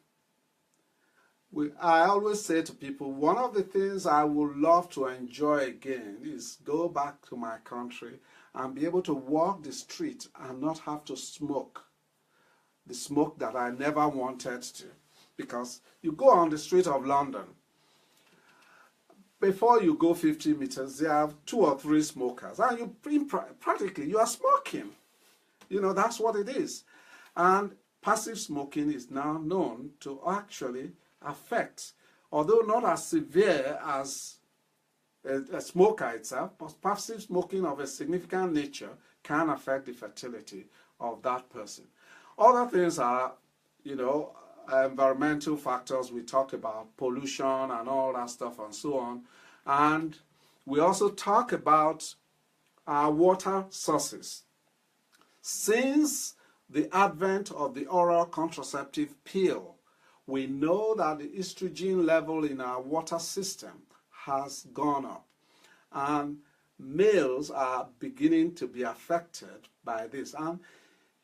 I always say to people, one of the things I would love to enjoy again is go back to my country and be able to walk the street and not have to smoke the smoke that I never wanted to. Because you go on the street of London, before you go 50 meters, there are 2 or 3 smokers, and practically you are smoking. That's what it is. And passive smoking is now known to actually affect, although not as severe as a smoker itself, but passive smoking of a significant nature can affect the fertility of that person. Other things are, environmental factors. We talked about pollution and all that stuff and so on. And we also talk about our water sources. Since the advent of the oral contraceptive pill, we know that the estrogen level in our water system has gone up. And males are beginning to be affected by this. And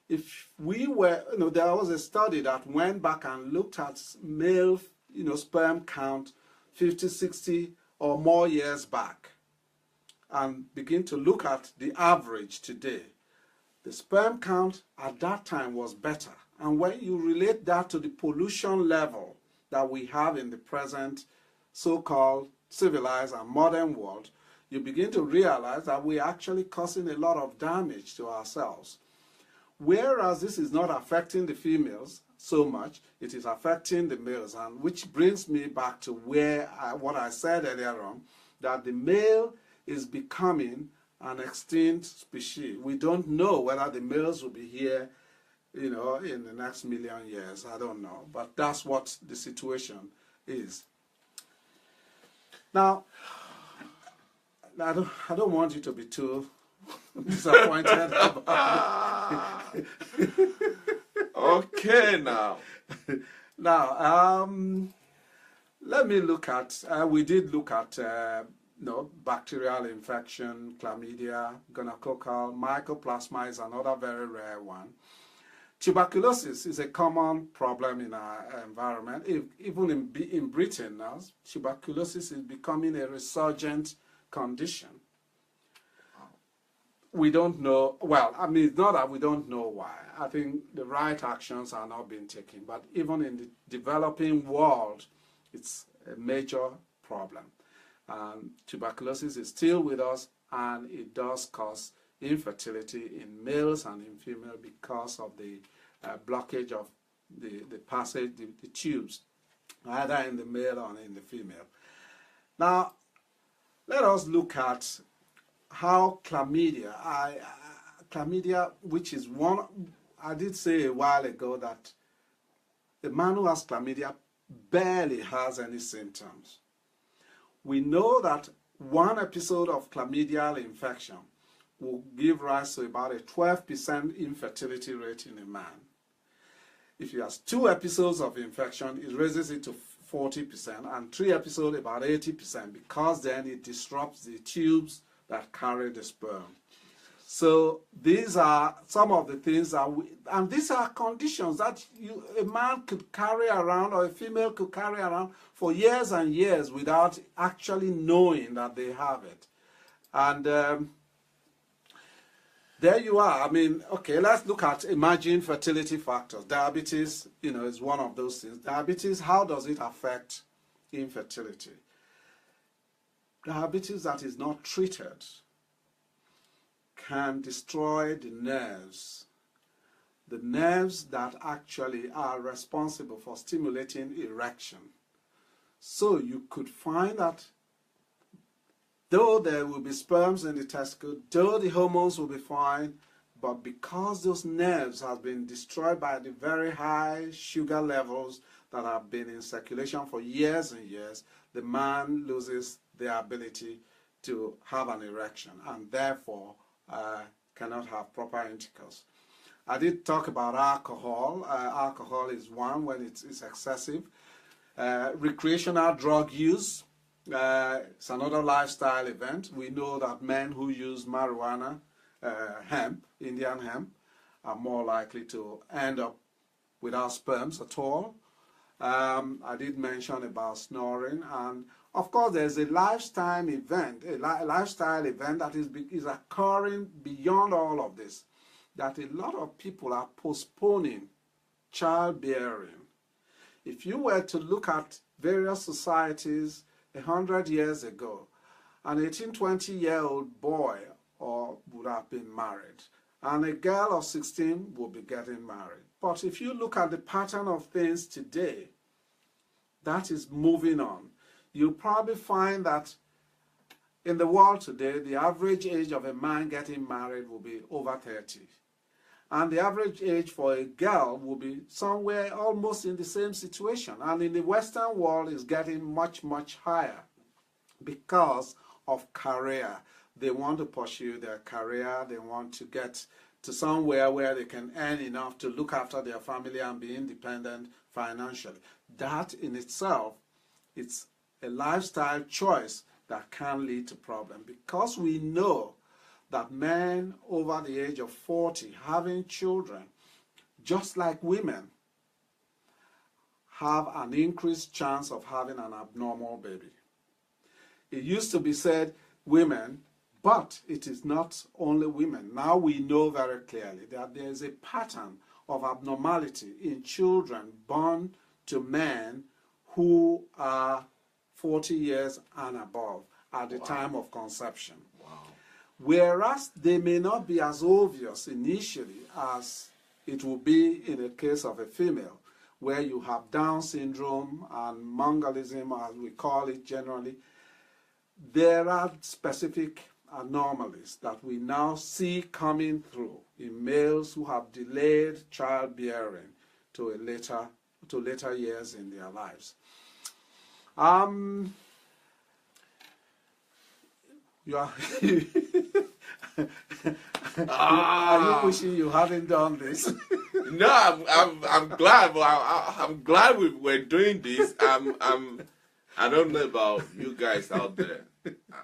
if we were, there was a study that went back and looked at male, sperm count 50, 60 or more years back and begin to look at the average today. The sperm count at that time was better. And when you relate that to the pollution level that we have in the present so-called civilized and modern world, you begin to realize that we're actually causing a lot of damage to ourselves. Whereas this is not affecting the females so much, it is affecting the males, and which brings me back to what I said earlier on, that the male is becoming an extinct species. We don't know whether the males will be here, in the next million years. I don't know, but that's what the situation is. Now, I don't want you to be too disappointed about it. Okay, now. Now, let me look at, we did look at, bacterial infection, chlamydia, gonococcal, mycoplasma is another very rare one. Tuberculosis is a common problem in our environment. Even in Britain now, tuberculosis is becoming a resurgent condition. We don't know, it's not that we don't know why. I think the right actions are not being taken. But even in the developing world, it's a major problem. Tuberculosis is still with us, and it does cause infertility in males and in females because of the blockage of the passage, the tubes, either in the male or in the female. Now, let us look at how chlamydia, which is one, I did say a while ago that the man who has chlamydia barely has any symptoms. We know that one episode of chlamydial infection will give rise to about a 12% infertility rate in a man. If he has 2 episodes of infection, it raises it to 40%, and 3 episodes about 80%, because then it disrupts the tubes that carry the sperm. So these are some of the things that and these are conditions that a man could carry around, or a female could carry around for years and years without actually knowing that they have it. And there you are. Okay, let's look at emerging fertility factors. Diabetes, is one of those things. Diabetes, how does it affect infertility? Diabetes that is not treated can destroy the nerves that actually are responsible for stimulating erection. So you could find that though there will be sperms in the testicle, though the hormones will be fine, but because those nerves have been destroyed by the very high sugar levels that have been in circulation for years and years, the man loses the ability to have an erection and therefore cannot have proper intercourse. I did talk about alcohol. Alcohol is one when it's excessive. Recreational drug use, it's another lifestyle event. We know that men who use marijuana, hemp, Indian hemp, are more likely to end up without sperms at all. I did mention about snoring, and of course there's a lifestyle event, that is occurring beyond all of this, that a lot of people are postponing childbearing. If you were to look at various societies 100 years ago, an 18, 20-year-old boy would have been married, and a girl of 16 will be getting married. But if you look at the pattern of things today, that is moving on. You'll probably find that in the world today, the average age of a man getting married will be over 30. And the average age for a girl will be somewhere almost in the same situation. And in the Western world, it's getting much, much higher because of career. They want to pursue their career. They want to get to somewhere where they can earn enough to look after their family and be independent financially. That in itself, it's a lifestyle choice that can lead to problems, because we know that men over the age of 40 having children, just like women, have an increased chance of having an abnormal baby. It used to be said women, but it is not only women. Now we know very clearly that there is a pattern of abnormality in children born to men who are 40 years and above at the time of conception. Wow. Whereas they may not be as obvious initially as it will be in the case of a female, where you have Down syndrome and Mongolism, as we call it generally. There are specific anomalies that we now see coming through in males who have delayed childbearing to later years in their lives. You are are you wishing you hadn't done this? No, I'm glad. Well, I'm glad we're doing this. I don't know about you guys out there.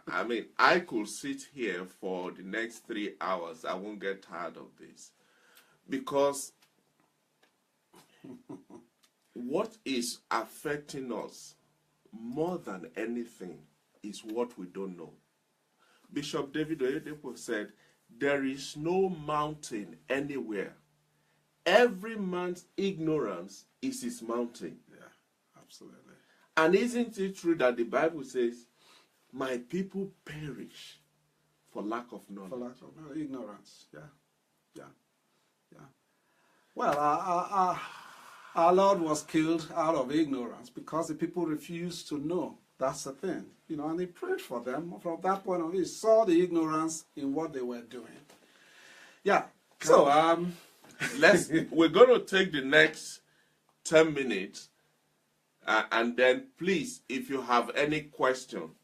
I mean, I could sit here for the next 3 hours. I won't get tired of this, because what is affecting us more than anything is what we don't know. Bishop David Oyedepo said, there is no mountain anywhere. Every man's ignorance is his mountain. Yeah, absolutely. And isn't it true that the Bible says, my people perish for lack of knowledge? For lack of ignorance, yeah. Well, our Lord was killed out of ignorance because the people refused to know. That's the thing, and he prayed for them. From that point of view, he saw the ignorance in what they were doing. Yeah. So we're going to take the next 10 minutes, and then please, if you have any question,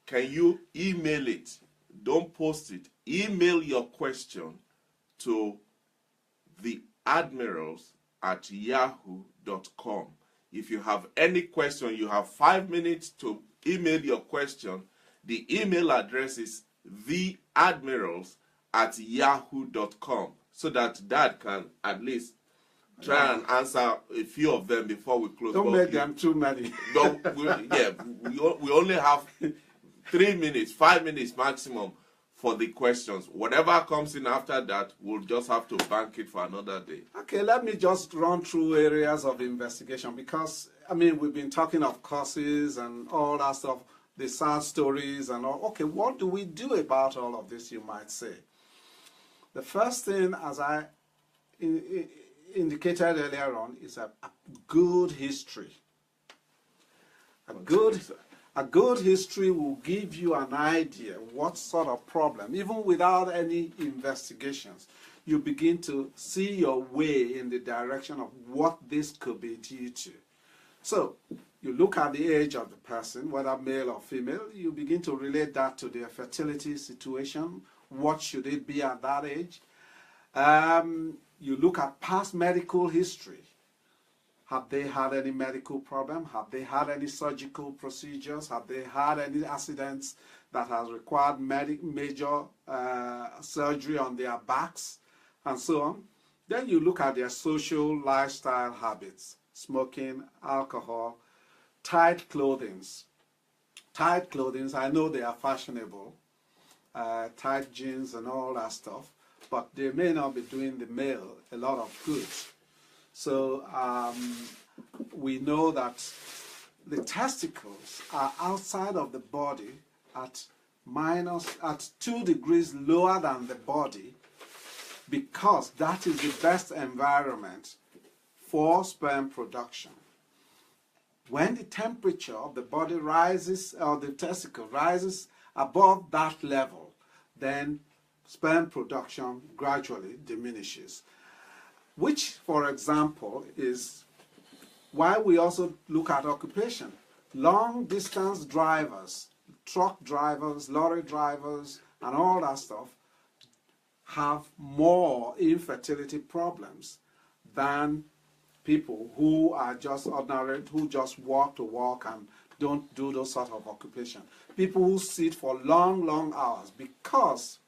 can you email it? Don't post it. Email your question to theadmirals@yahoo.com. If you have any question, you have 5 minutes to email your question. The email address is theadmirals@yahoo.com, so that Dad can at least try and answer a few of them before we close. Don't make them too many. No, we only have 3 minutes, 5 minutes maximum for the questions. Whatever comes in after that, we'll just have to bank it for another day. Okay, let me just run through areas of investigation, because, we've been talking of causes and all that stuff, the sad stories and all. Okay, what do we do about all of this, you might say? The first thing, as I indicated earlier on, is a good history. A good history will give you an idea what sort of problem, even without any investigations, you begin to see your way in the direction of what this could be due to. So, you look at the age of the person, whether male or female, you begin to relate that to their fertility situation. What should it be at that age? You look at past medical history. Have they had any medical problem? Have they had any surgical procedures? Have they had any accidents that has required major surgery on their backs and so on? Then you look at their social lifestyle habits, smoking, alcohol, tight clothings. Tight clothings, I know they are fashionable, tight jeans and all that stuff, but they may not be doing the male a lot of good. So we know that the testicles are outside of the body at 2 degrees lower than the body, because that is the best environment for sperm production. When the temperature of the body rises, or the testicle rises above that level, then sperm production gradually diminishes. Which, for example, is why we also look at occupation. Long distance drivers, truck drivers, lorry drivers, and all that stuff have more infertility problems than people who are just ordinary, who just walk to walk and don't do those sort of occupation. People who sit for long, long hours, because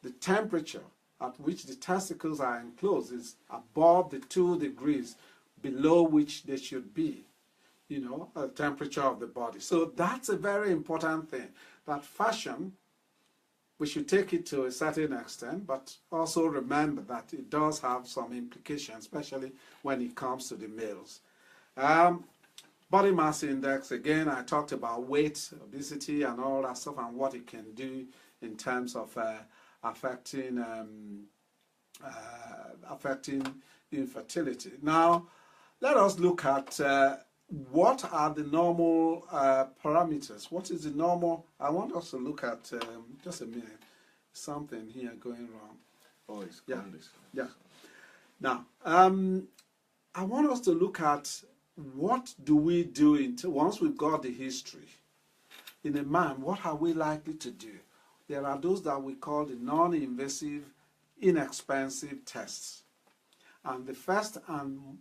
the temperature at which the testicles are enclosed is above the 2 degrees below which they should be, the temperature of the body. So that's a very important thing, that fashion, we should take it to a certain extent, but also remember that it does have some implications, especially when it comes to the males. Body mass index, again, I talked about weight, obesity, and all that stuff, and what it can do in terms of affecting infertility. Now, let us look at what are the normal parameters. What is the normal? I want us to look at, just a minute, something here going wrong. Oh, it's yeah. gone this way. Yeah. Now, I want us to look at what do we do once we've got the history. In a man, what are we likely to do? There are those that we call the non-invasive, inexpensive tests. And the first and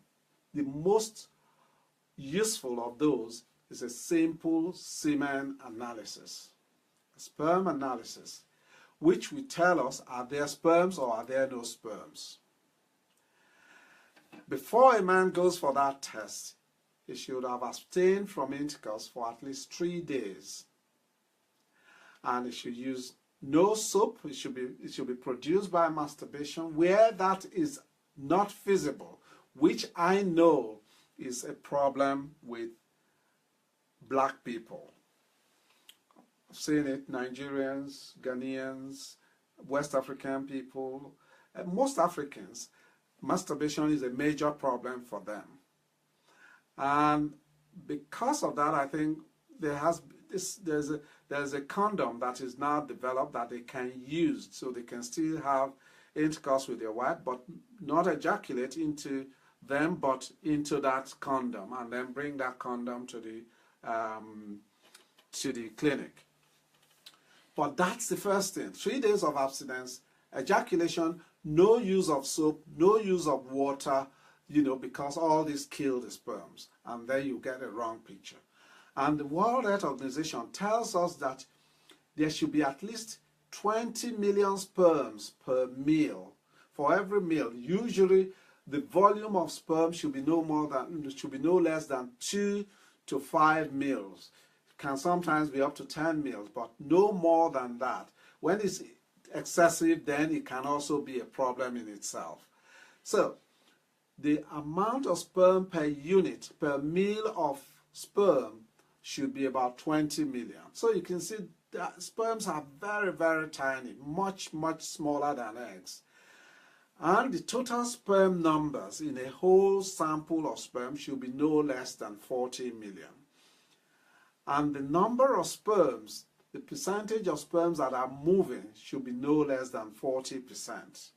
the most useful of those is a simple semen analysis, a sperm analysis, which will tell us, are there sperms or are there no sperms? Before a man goes for that test, he should have abstained from intercourse for at least 3 days. And he should use no soap. It should be produced by masturbation. Where that is not feasible, which I know is a problem with black people. I've seen it, Nigerians, Ghanaians, West African people, most Africans, masturbation is a major problem for them. And because of that, I think there's a condom that is now developed that they can use, so they can still have intercourse with their wife, but not ejaculate into them, but into that condom, and then bring that condom to the clinic. But that's the first thing. 3 days of abstinence, ejaculation, no use of soap, no use of water, because all this kill the sperms, and then you get a wrong picture. And the World Health Organization tells us that there should be at least 20 million sperms per meal. For every meal, usually the volume of sperm should be no less than 2 to 5 mils. It can sometimes be up to 10 mils, but no more than that. When it's excessive, then it can also be a problem in itself. So, the amount of sperm per unit, per meal of sperm, should be about 20 million. So you can see that sperms are very, very tiny, much, much smaller than eggs. And the total sperm numbers in a whole sample of sperm should be no less than 40 million. And the number of sperms, the percentage of sperms that are moving should be no less than 40%.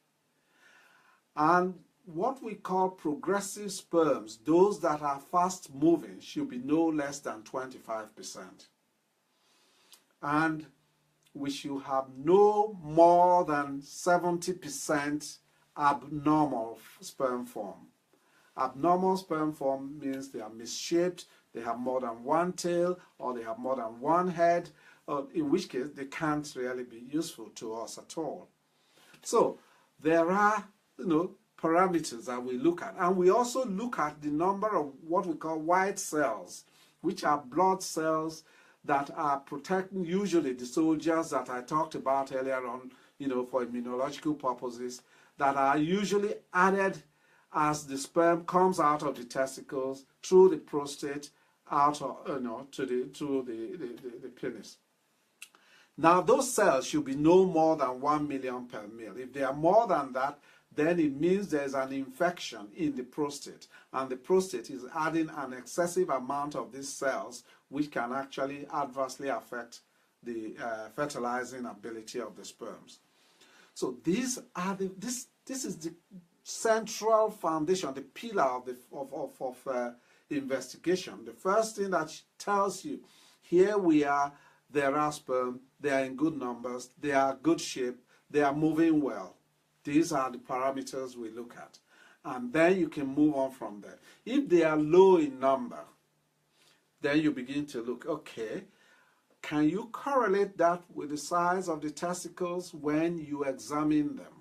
And what we call progressive sperms, those that are fast moving, should be no less than 25%. And we should have no more than 70% abnormal sperm form. Abnormal sperm form means they are misshaped, they have more than one tail, or they have more than one head, in which case they can't really be useful to us at all. So there are, parameters that we look at. And we also look at the number of what we call white cells, which are blood cells that are protecting usually the soldiers that I talked about earlier on, for immunological purposes, that are usually added as the sperm comes out of the testicles through the prostate out of, to the penis. Now those cells should be no more than 1 million per mil. If they are more than that, then it means there's an infection in the prostate, and the prostate is adding an excessive amount of these cells, which can actually adversely affect the fertilizing ability of the sperms. So these are this is the central foundation, the pillar of investigation. The first thing that tells you, here we are, there are sperm, they are in good numbers, they are good shape, they are moving well. These are the parameters we look at. And then you can move on from there. If they are low in number, then you begin to look, okay, can you correlate that with the size of the testicles when you examine them?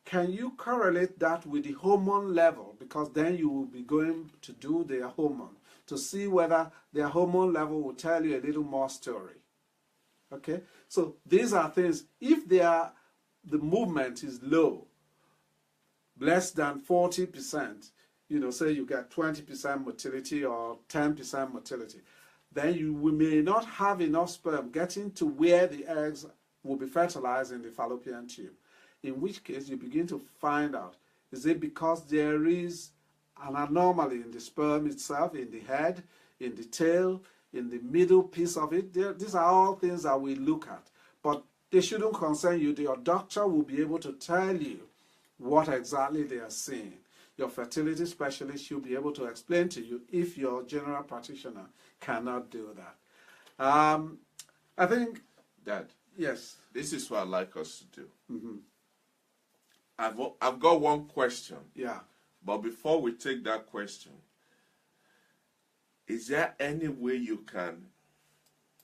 Can you correlate that with the hormone level? Because then you will be going to do their hormone to see whether their hormone level will tell you a little more story. Okay? So these are things, if the movement is low, less than 40%, say you get 20% motility or 10% motility, then we may not have enough sperm getting to where the eggs will be fertilized in the fallopian tube. In which case you begin to find out, is it because there is an anomaly in the sperm itself, in the head, in the tail, in the middle piece of it? These are all things that we look at. But they shouldn't concern you. Your doctor will be able to tell you what exactly they are seeing. Your fertility specialist should be able to explain to you if your general practitioner cannot do that. I think... Dad. Yes. This is what I'd like us to do. Mm-hmm. I've got one question. Yeah. But before we take that question, is there any way you can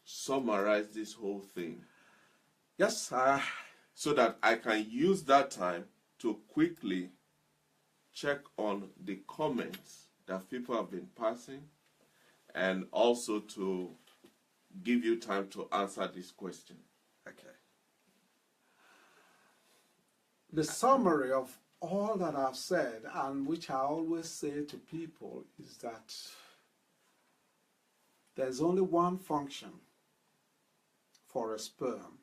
summarize this whole thing? Yes. So that I can use that time to quickly check on the comments that people have been passing, and also to give you time to answer this question. Okay. The summary of all that I've said, and which I always say to people, is that there's only one function for a sperm.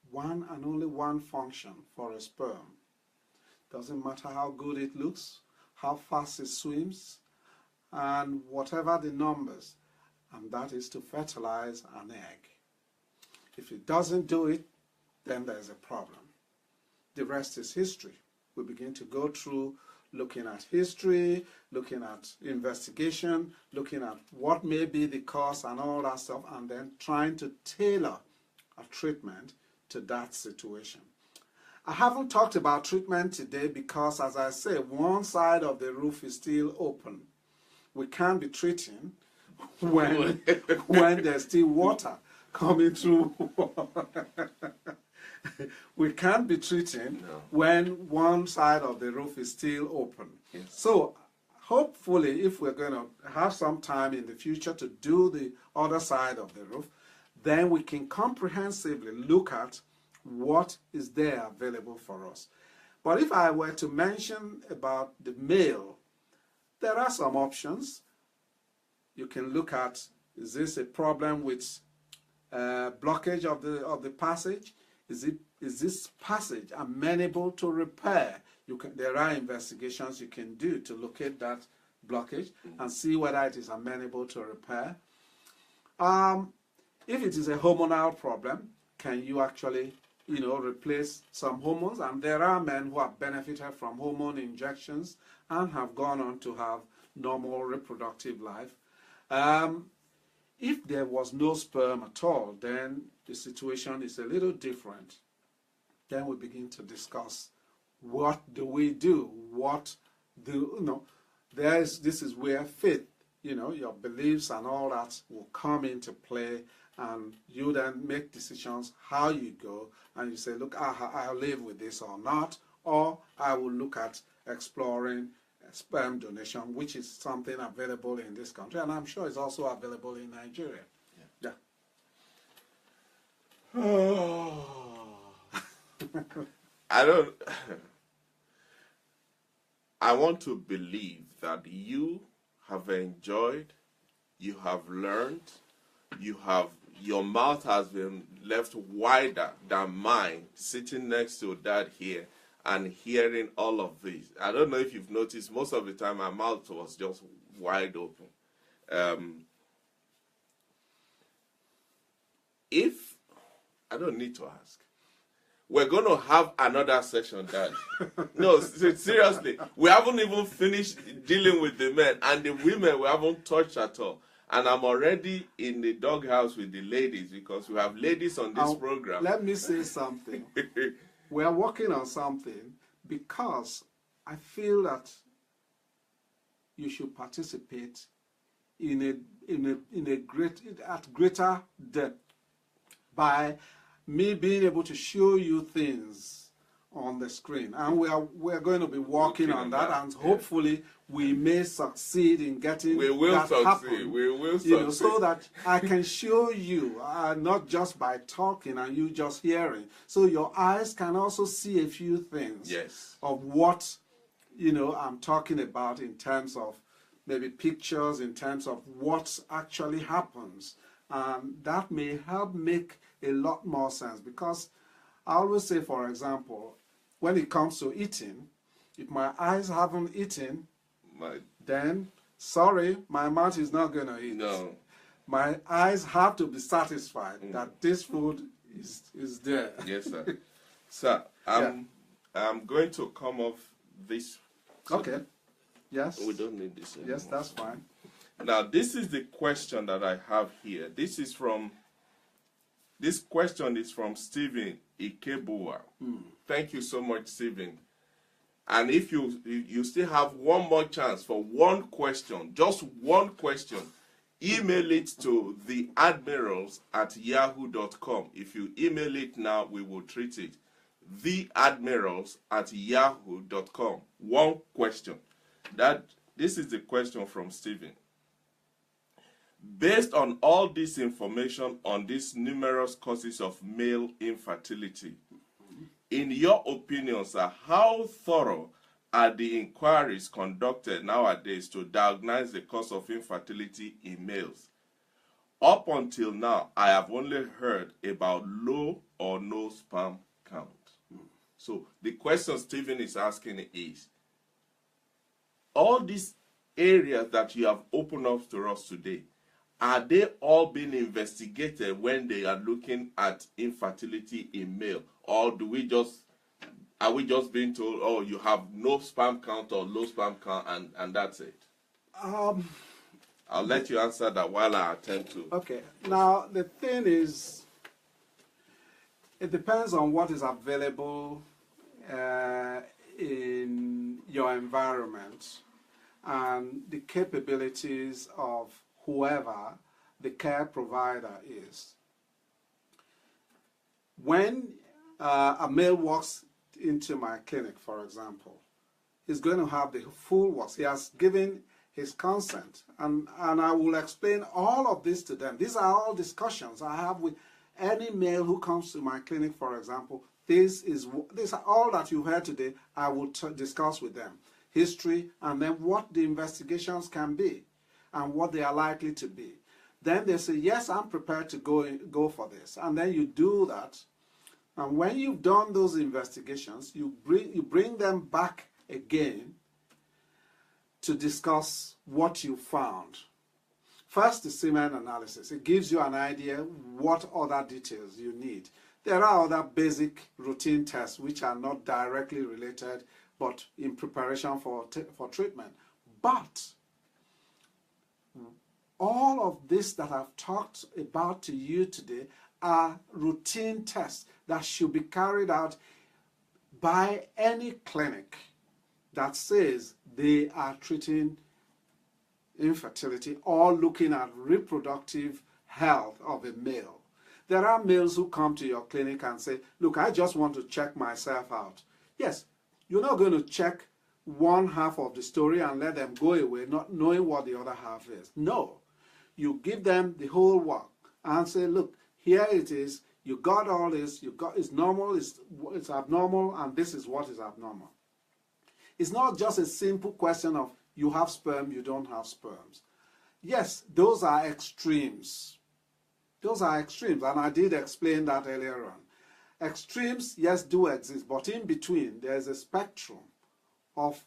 One and only one function for a sperm. Doesn't matter how good it looks, how fast it swims, and whatever the numbers, and that is to fertilize an egg. If it doesn't do it, then there's a problem. The rest is history. We begin to go through looking at history, looking at investigation, looking at what may be the cause and all that stuff, and then trying to tailor a treatment to that situation. I haven't talked about treatment today because, as I say, one side of the roof is still open. We can't be treating when there's still water coming through. We can't be treating when one side of the roof is still open. Yes. So hopefully, if we're going to have some time in the future to do the other side of the roof, then we can comprehensively look at what is there available for us. But if I were to mention about the male, there are some options. You can look at, is this a problem with blockage of the passage? Is this passage amenable to repair? There are investigations you can do to locate that blockage and see whether it is amenable to repair. If it is a hormonal problem, can you actually, replace some hormones? And there are men who have benefited from hormone injections and have gone on to have normal reproductive life. If there was no sperm at all, then the situation is a little different. Then we begin to discuss, what do we do? This is where faith, your beliefs and all that will come into play, and you then make decisions how you go, and you say, look, I'll live with this or not, or I will look at exploring sperm donation, which is something available in this country, and I'm sure it's also available in Nigeria. Yeah. I want to believe that you have enjoyed, you have learned, your mouth has been left wider than mine, sitting next to Dad here and hearing all of this. I don't know if you've noticed, most of the time my mouth was just wide open. I don't need to ask. We're going to have another session, Dad. No, seriously. We haven't even finished dealing with the men, and the women we haven't touched at all. And I'm already in the doghouse with the ladies, because we have ladies on this program. Let me say something. We are working on something, because I feel that you should participate at greater depth by me being able to show you things on the screen, and we're going to be working on that, and hopefully we may succeed in getting that happen. We will succeed. So that I can show you, not just by talking and you just hearing, so your eyes can also see a few things of what I'm talking about, in terms of maybe pictures, in terms of what actually happens, and that may help make a lot more sense. Because I always say, for example, when it comes to eating, if my eyes haven't eaten, then sorry, my mouth is not going to eat. No. My eyes have to be satisfied that this food is there. Yes, sir. Sir, I'm going to come off this. Okay. Yes. We don't need this anymore. Yes, that's fine. Now, this is the question that I have here. This question is from Stephen Ikebua. Thank you so much, Stephen. And if you still have one more chance for one question, just one question, email it to theadmirals@yahoo.com. If you email it now, we will treat it. theadmirals@yahoo.com. One question. This is the question from Stephen. Based on all this information on these numerous causes of male infertility, in your opinion, sir, how thorough are the inquiries conducted nowadays to diagnose the cause of infertility in males? Up until now, I have only heard about low or no sperm count. So the question Stephen is asking is, all these areas that you have opened up to us today, are they all being investigated when they are looking at infertility in male? Or are we just being told, oh, you have no sperm count or low sperm count, and that's it? I'll let you answer that while I attempt to. Okay. Now, the thing is, it depends on what is available in your environment and the capabilities of whoever the care provider is. When a male walks into my clinic, for example, he's going to have the full works. He has given his consent, and I will explain all of this to them. These are all discussions I have with any male who comes to my clinic, for example. These are all that you heard today. I will discuss with them history, and then what the investigations can be and what they are likely to be. Then they say, yes, I'm prepared to go for this. And then you do that. And when you've done those investigations, you bring them back again to discuss what you found. First, the semen analysis. It gives you an idea what other details you need. There are other basic routine tests which are not directly related but in preparation for treatment. But all of this that I've talked about to you today are routine tests that should be carried out by any clinic that says they are treating infertility or looking at reproductive health of a male. There are males who come to your clinic and say, look, I just want to check myself out. Yes, you're not going to check one half of the story and let them go away not knowing what the other half is. No, you give them the whole work and say, look, here it is, you got all this, you got it's normal, it's abnormal, and this is what is abnormal. It's not just a simple question of you have sperm, you don't have sperms. Yes, those are extremes. Those are extremes, and I did explain that earlier on. Extremes, yes, do exist, but in between, there's a spectrum of,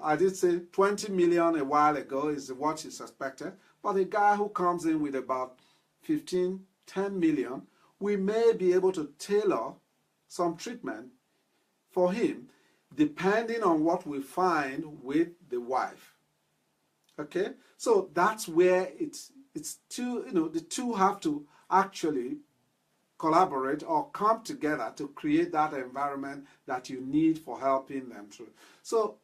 I did say 20 million a while ago is what is suspected, but a guy who comes in with about 10 million, we may be able to tailor some treatment for him depending on what we find with the wife. Okay? So that's where it's two, the two have to actually collaborate or come together to create that environment that you need for helping them through. So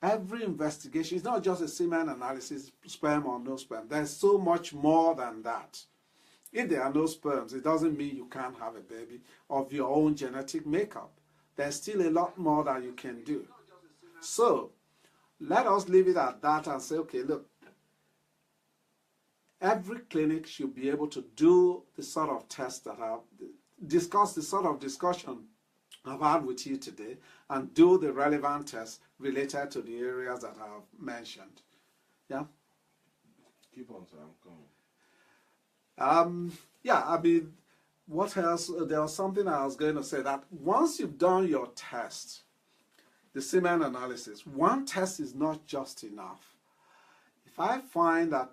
every investigation is not just a semen analysis, sperm or no sperm. There's so much more than that. If there are no sperms, it doesn't mean you can't have a baby of your own genetic makeup. There's still a lot more that you can do. So let us leave it at that and say, okay, look, every clinic should be able to do the sort of tests that I've discussed, the sort of discussion I've had with you today, and do the relevant tests related to the areas that I've mentioned. Yeah? Keep on, sir, I'm coming. Yeah, I mean, what else? There was something I was going to say, that once you've done your test, the semen analysis, one test is not just enough. If I find that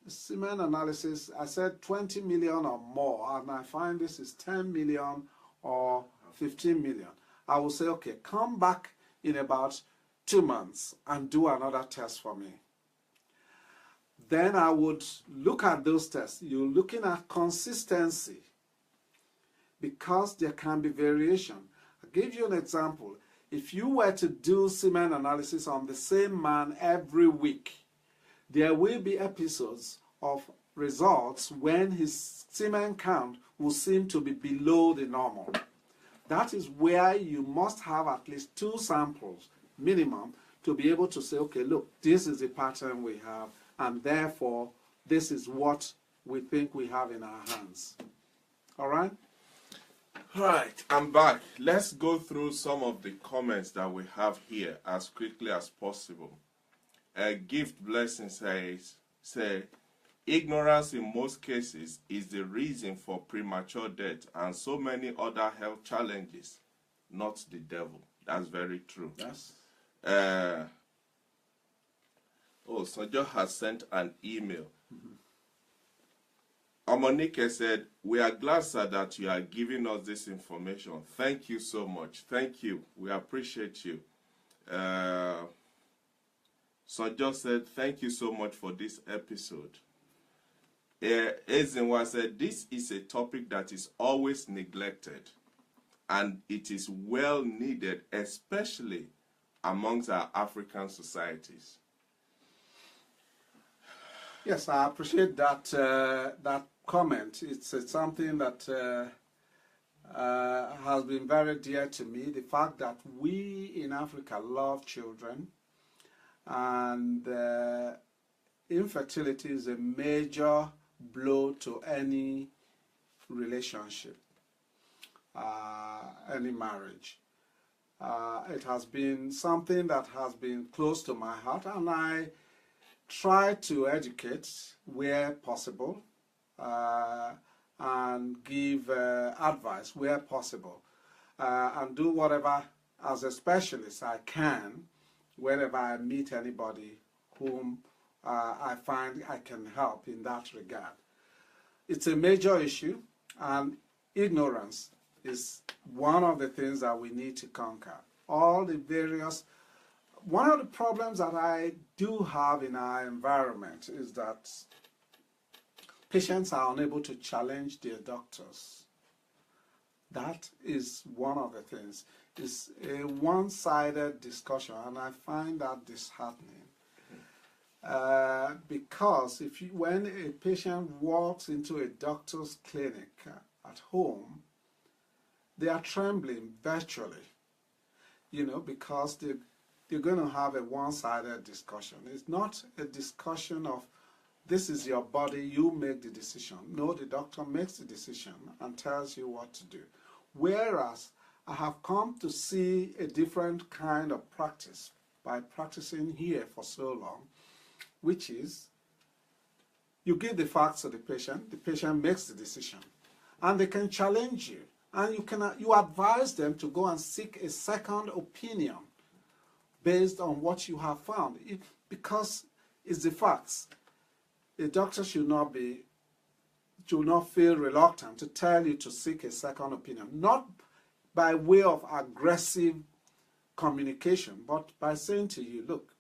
the semen analysis, I said 20 million or more, and I find this is 10 million or 15 million, I will say, okay, come back in about 2 months and do another test for me. Then I would look at those tests. You're looking at consistency, because there can be variation. I'll give you an example. If you were to do semen analysis on the same man every week, there will be episodes of results when his semen count will seem to be below the normal. That is where you must have at least 2 samples minimum to be able to say, okay, look, this is the pattern we have, and therefore this is what we think we have in our hands. All right? Right, I'm back. Let's go through some of the comments that we have here as quickly as possible. Gift Blessing says, ignorance in most cases is the reason for premature death and so many other health challenges, not the devil. That's very true. Yes. Sojo has sent an email. Omonike said, we are glad, sir, that you are giving us this information. Thank you so much. Thank you. We appreciate you. Sojo said, thank you so much for this episode. Ezenwa said, this is a topic that is always neglected, and it is well needed, especially amongst our African societies. Yes, I appreciate that that comment. It's something that has been very dear to me. The fact that we in Africa love children, and infertility is a major blow to any relationship, any marriage. It has been something that has been close to my heart, and I try to educate where possible and give advice where possible, and do whatever as a specialist I can whenever I meet anybody whom I find I can help in that regard. It's a major issue, and ignorance is one of the things that we need to conquer. All the various One of the problems that I do have in our environment is that patients are unable to challenge their doctors. That is one of the things. It's a one-sided discussion, and I find that disheartening. Because when a patient walks into a doctor's clinic at home, they are trembling virtually, because they're going to have a one-sided discussion. It's not a discussion of, this is your body, you make the decision. No, the doctor makes the decision and tells you what to do. Whereas I have come to see a different kind of practice by practicing here for so long, which is you give the facts to the patient makes the decision, and they can challenge you, and you advise them to go and seek a second opinion based on what you have found, because it's the facts. A doctor should not feel reluctant to tell you to seek a second opinion, not by way of aggressive communication, but by saying to you, look,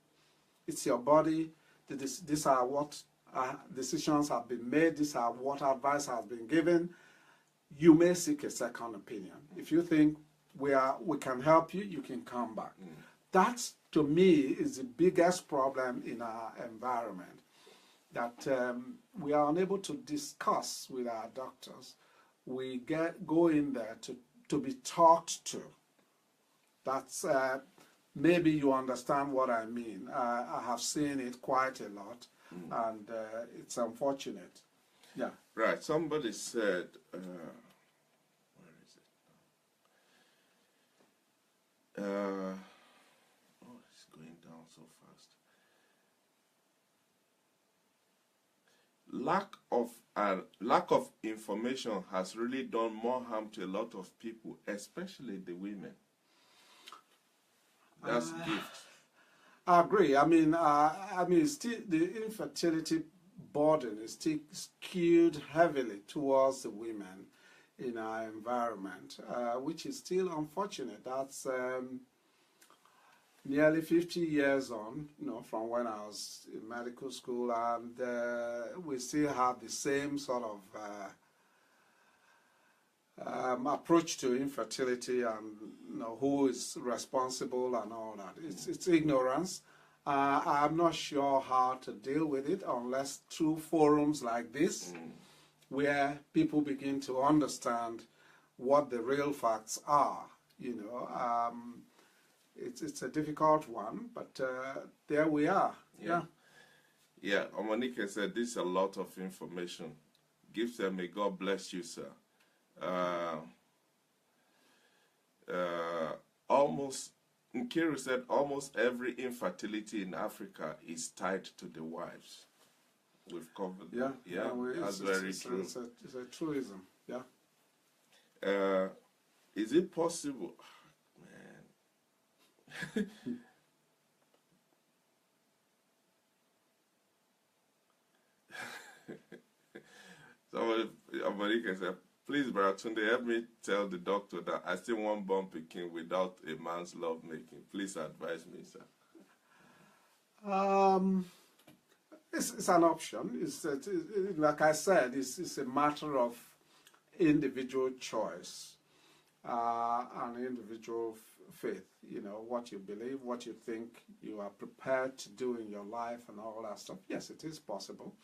it's your body, these are what decisions have been made, these are what advice has been given. You may seek a second opinion. If you think we can help you, you can come back. That, to me, is the biggest problem in our environment, that we are unable to discuss with our doctors. We go in there to be talked to. That's maybe you understand what I mean. I have seen it quite a lot, and it's unfortunate. Yeah. Right. Somebody said, where is it? It's going down so fast. Lack of information has really done more harm to a lot of people, especially the women. That's gift. I agree. Still the infertility burden is still skewed heavily towards the women in our environment, which is still unfortunate. That's nearly 50 years on, from when I was in medical school, and we still have the same sort of approach to infertility, and who is responsible and all that. It's ignorance. I'm not sure how to deal with it unless through forums like this, where people begin to understand what the real facts are. It's a difficult one, but there we are. Yeah. Omonika said, this is a lot of information. Give them, may God bless you, sir. Nkiru said, almost every infertility in Africa is tied to the wives. We've covered that. That's very true. It's a truism. Yeah. Is it possible? Man. Somebody said, please, Brother Tunde, help me tell the doctor that I still want born Peking without a man's love making. Please advise me, sir. It's an option. Like I said, it's a matter of individual choice and individual faith. What you believe, what you think you are prepared to do in your life and all that stuff. Yes, it is possible.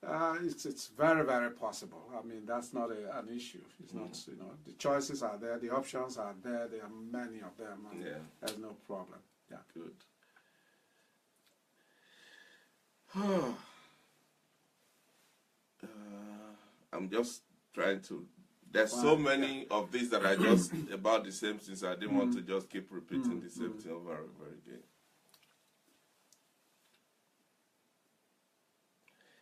It's very, very possible. That's not an issue. It's not, the choices are there, the options are there, there are many of them, and there's no problem. Yeah. Good. I'm just trying to, there's so many of these that are just about the same things. I didn't want to just keep repeating the same thing over and over again.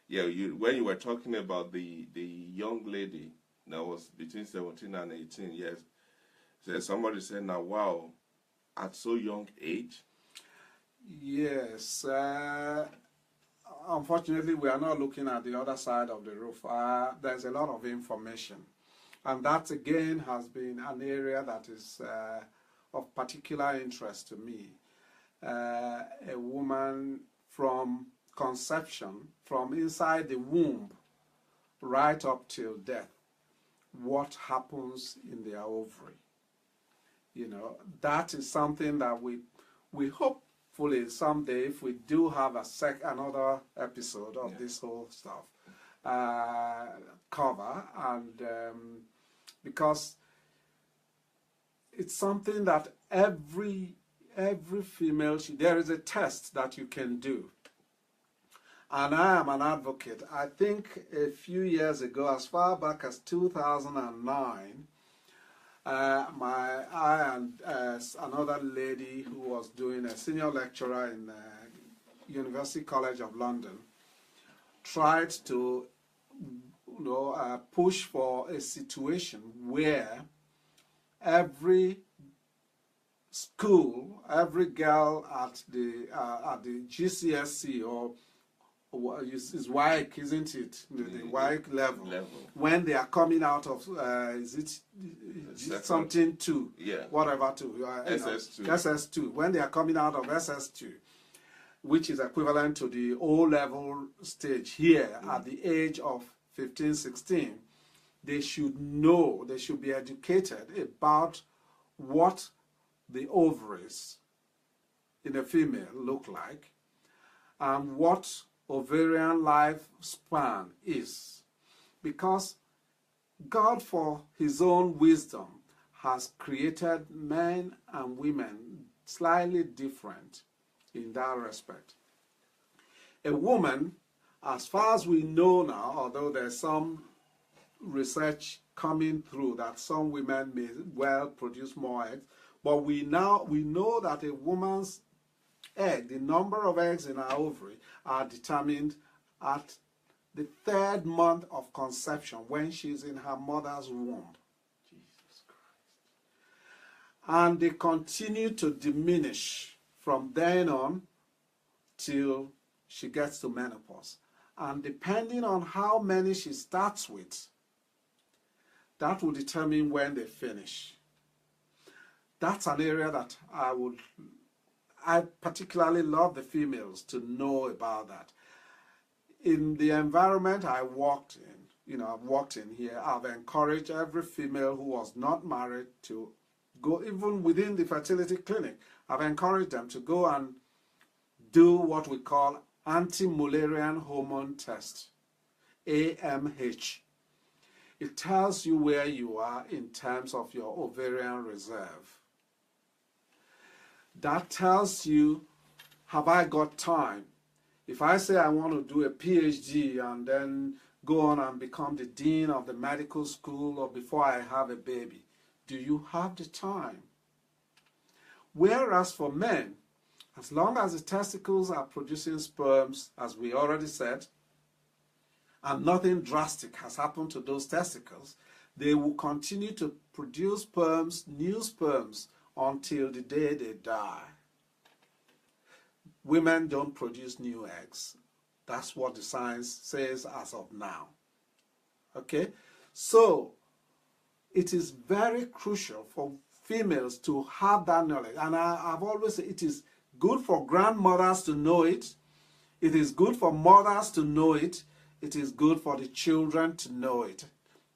Yeah, when you were talking about the young lady that was between 17 and 18 years, somebody said, now, wow, at so young age? Yes. Unfortunately, we are not looking at the other side of the roof. There's a lot of information. And that, again, has been an area that is of particular interest to me. A woman from conception, from inside the womb, right up till death, what happens in their ovary. You know, that is something that we hopefully someday, if we do have another episode of this whole stuff, cover, and because it's something that every female, there is a test that you can do. And I am an advocate. I think a few years ago, as far back as 2009, I and another lady who was doing a senior lecturer in University College of London tried to push for a situation where every school, every girl at the GCSE or is WAEC, isn't it? The WAEC level. When they are coming out of, is it something 2? Yeah. Whatever 2. SS2. SS2. When they are coming out of SS2, which is equivalent to the O-level stage here at the age of 15, 16, they should know, they should be educated about what the ovaries in a female look like and what ovarian lifespan is, because God, for his own wisdom, has created men and women slightly different in that respect. A woman, as far as we know now, although there's some research coming through that some women may well produce more eggs, but we know that a woman's egg, the number of eggs in her ovary, are determined at the 3rd month of conception, when she's in her mother's womb. Jesus Christ. And they continue to diminish from then on till she gets to menopause. And depending on how many she starts with, that will determine when they finish. That's an area that I particularly love the females to know about that. In the environment I worked in, I've worked in here, I've encouraged every female who was not married to go, even within the fertility clinic, I've encouraged them to go and do what we call anti-Mullerian hormone test, AMH. It tells you where you are in terms of your ovarian reserve. That tells you, have I got time? If I say I want to do a PhD and then go on and become the dean of the medical school or before I have a baby, do you have the time? Whereas for men, as long as the testicles are producing sperms, as we already said, and nothing drastic has happened to those testicles, they will continue to produce sperms, new sperms, until the day they die. Women don't produce new eggs. That's what the science says as of now. Okay? So, it is very crucial for females to have that knowledge. And I've always said it is good for grandmothers to know it. It is good for mothers to know it. It is good for the children to know it.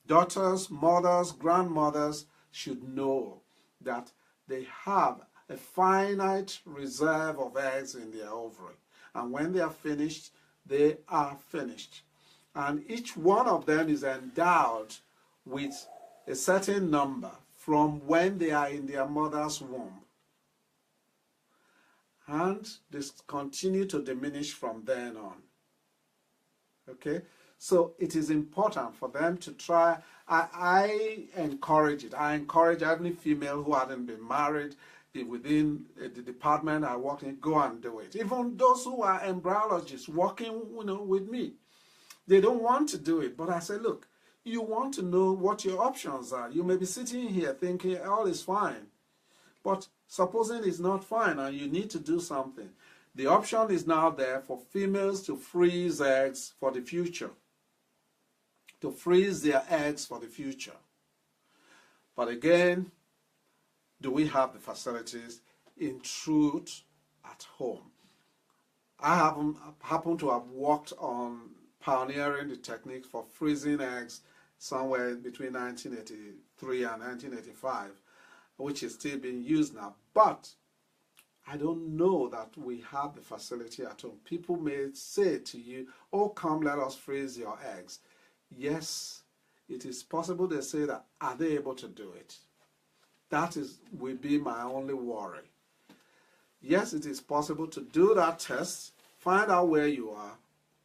Daughters, mothers, grandmothers should know that they have a finite reserve of eggs in their ovary. And when they are finished, they are finished. And each one of them is endowed with a certain number from when they are in their mother's womb. And they continue to diminish from then on. Okay? So it is important for them to try. I encourage it. I encourage every female who hadn't been married within the department I work in, go and do it. Even those who are embryologists working with me, they don't want to do it. But I say, look, you want to know what your options are. You may be sitting here thinking all is fine. But Supposing it's not fine and you need to do something, the option is now there for females to freeze eggs for the future, to freeze their eggs for the future. But again, do we have the facilities in truth at home? I happen to have worked on pioneering the technique for freezing eggs somewhere between 1983 and 1985, which is still being used now. But I don't know that we have the facility at home. People may say to you, oh, come, let us freeze your eggs. Yes, it is possible. They say that, are they able to do it? That will be my only worry. Yes, it is possible to do that test, find out where you are,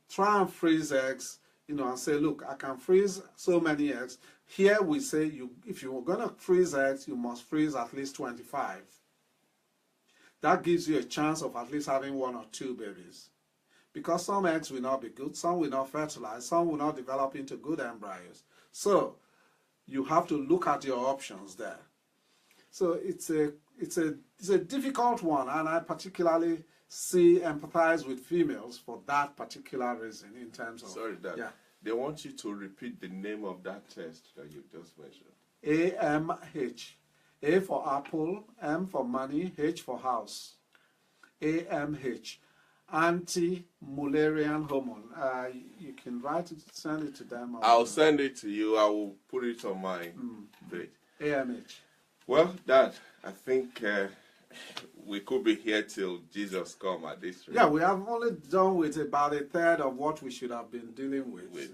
try and freeze eggs, and say, look, I can freeze so many eggs. Here we say, if you're going to freeze eggs, you must freeze at least 25. That gives you a chance of at least having 1 or 2 babies. Because some eggs will not be good, some will not fertilize, some will not develop into good embryos. So you have to look at your options there. So it's a difficult one, and I particularly empathize with females for that particular reason in terms of... Sorry, Dad. Yeah. They want you to repeat the name of that test that you just mentioned. AMH. A for apple, M for money, H for house. AMH. Anti-Mullerian hormone. You can write it, send it to them. I'll send it to you. I will put it on my page. AMH. Well, Dad, I think we could be here till Jesus come at this rate. Yeah, we have only done with about a third of what we should have been dealing with.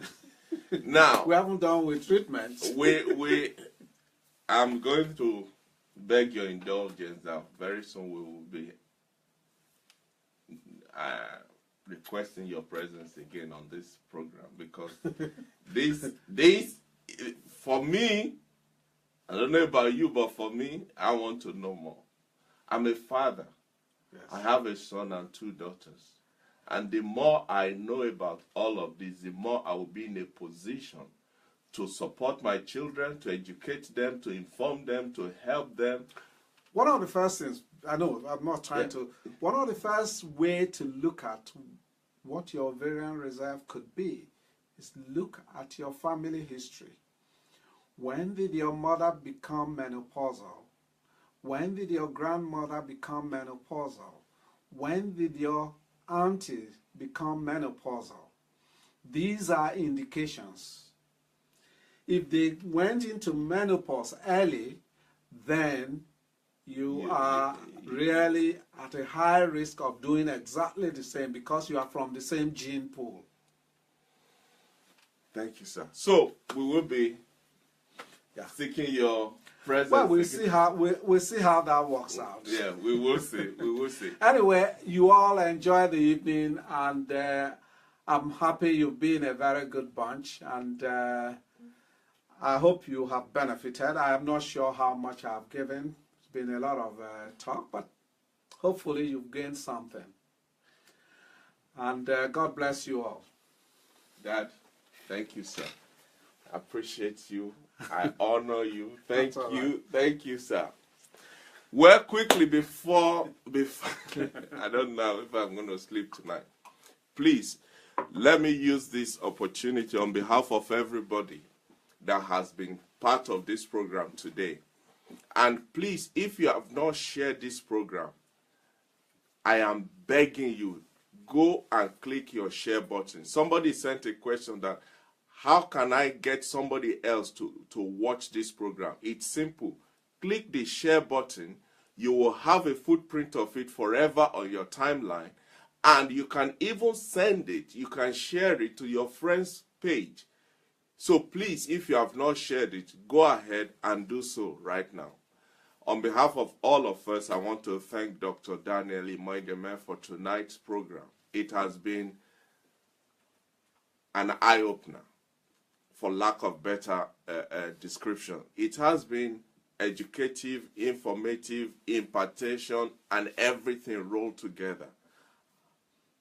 Now, we haven't done with treatment. I'm going to beg your indulgence that very soon we will be requesting your presence again on this program, because this for me, I don't know about you, but for me, I want to know more. I'm a father. Yes. I have a son and 2 daughters. And the more I know about all of this, the more I will be in a position to support my children, to educate them, to inform them, to help them. One of the first things, I know, I'm not trying to, one of the first way to look at what your ovarian reserve could be is look at your family history. When did your mother become menopausal? When did your grandmother become menopausal? When did your auntie become menopausal? These are indications. If they went into menopause early, then you are really at a high risk of doing exactly the same, because you are from the same gene pool. Thank you, sir. So we will be seeking your presence. Well, we'll see how that works out. Yeah, we will see. We will see. Anyway, you all enjoy the evening, and I'm happy you've been a very good bunch, and I hope you have benefited. I am not sure how much I've given. It's been a lot of talk, but hopefully you've gained something. And God bless you all. Dad, thank you, sir. I appreciate you. I honor you. Thank you. Thank you, sir. Well, quickly before I don't know if I'm going to sleep tonight. Please, let me use this opportunity on behalf of everybody that has been part of this program today. And please, if you have not shared this program, I am begging you, go and click your share button. Somebody sent a question that, how can I get somebody else to watch this program? It's simple. Click the share button. You will have a footprint of it forever on your timeline. And you can even send it. You can share it to your friend's page. So please, if you have not shared it, go ahead and do so right now. On behalf of all of us, I want to thank Dr. Daniel Imoideme for tonight's program. It has been an eye-opener, for lack of better description. It has been educative, informative, impartation, and everything rolled together.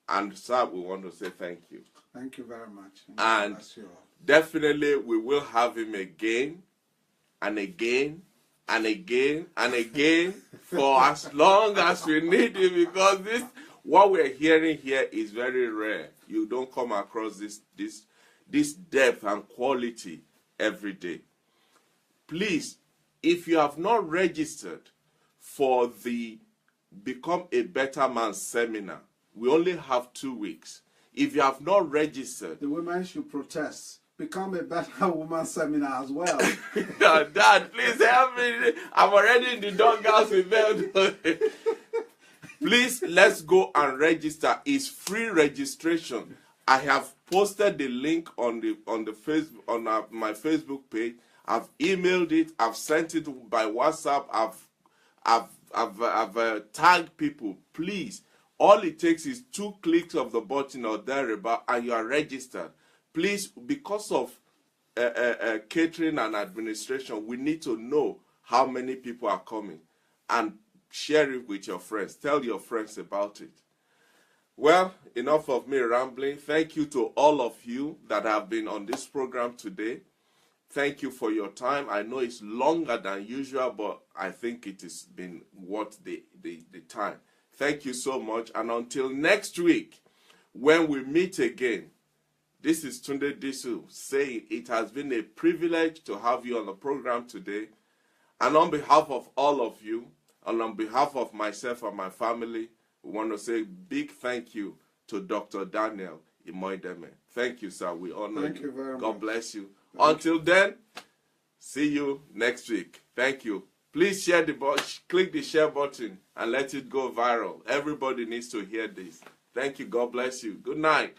And sir, we want to say thank you. Thank you very much. And definitely we will have him again and again and again and again for as long as we need it, because what we're hearing here is very rare. You don't come across this depth and quality every day. Please, if you have not registered for the Become a Better Man seminar, we only have 2 weeks. If you have not registered, the women should protest. Become a Better Woman seminar as well. Dad, please help me. I'm already in the doghouse with them. Please, let's go and register. It's free registration. I have posted the link on the Facebook, on my Facebook page. I've emailed it. I've sent it by WhatsApp. I've tagged people. Please, all it takes is 2 clicks of the button or thereabout, and you are registered. Please, because of catering and administration, we need to know how many people are coming, and share it with your friends. Tell your friends about it. Well, enough of me rambling. Thank you to all of you that have been on this program today. Thank you for your time. I know it's longer than usual, but I think it has been worth the time. Thank you so much. And until next week, when we meet again, this is Tunde Disu saying it has been a privilege to have you on the program today. And on behalf of all of you, and on behalf of myself and my family, we want to say big thank you to Dr. Daniel Imoideme. Thank you, sir. We honor you. Thank you very much. God bless you. Until then, see you next week. Thank you. Please share click the share button and let it go viral. Everybody needs to hear this. Thank you. God bless you. Good night.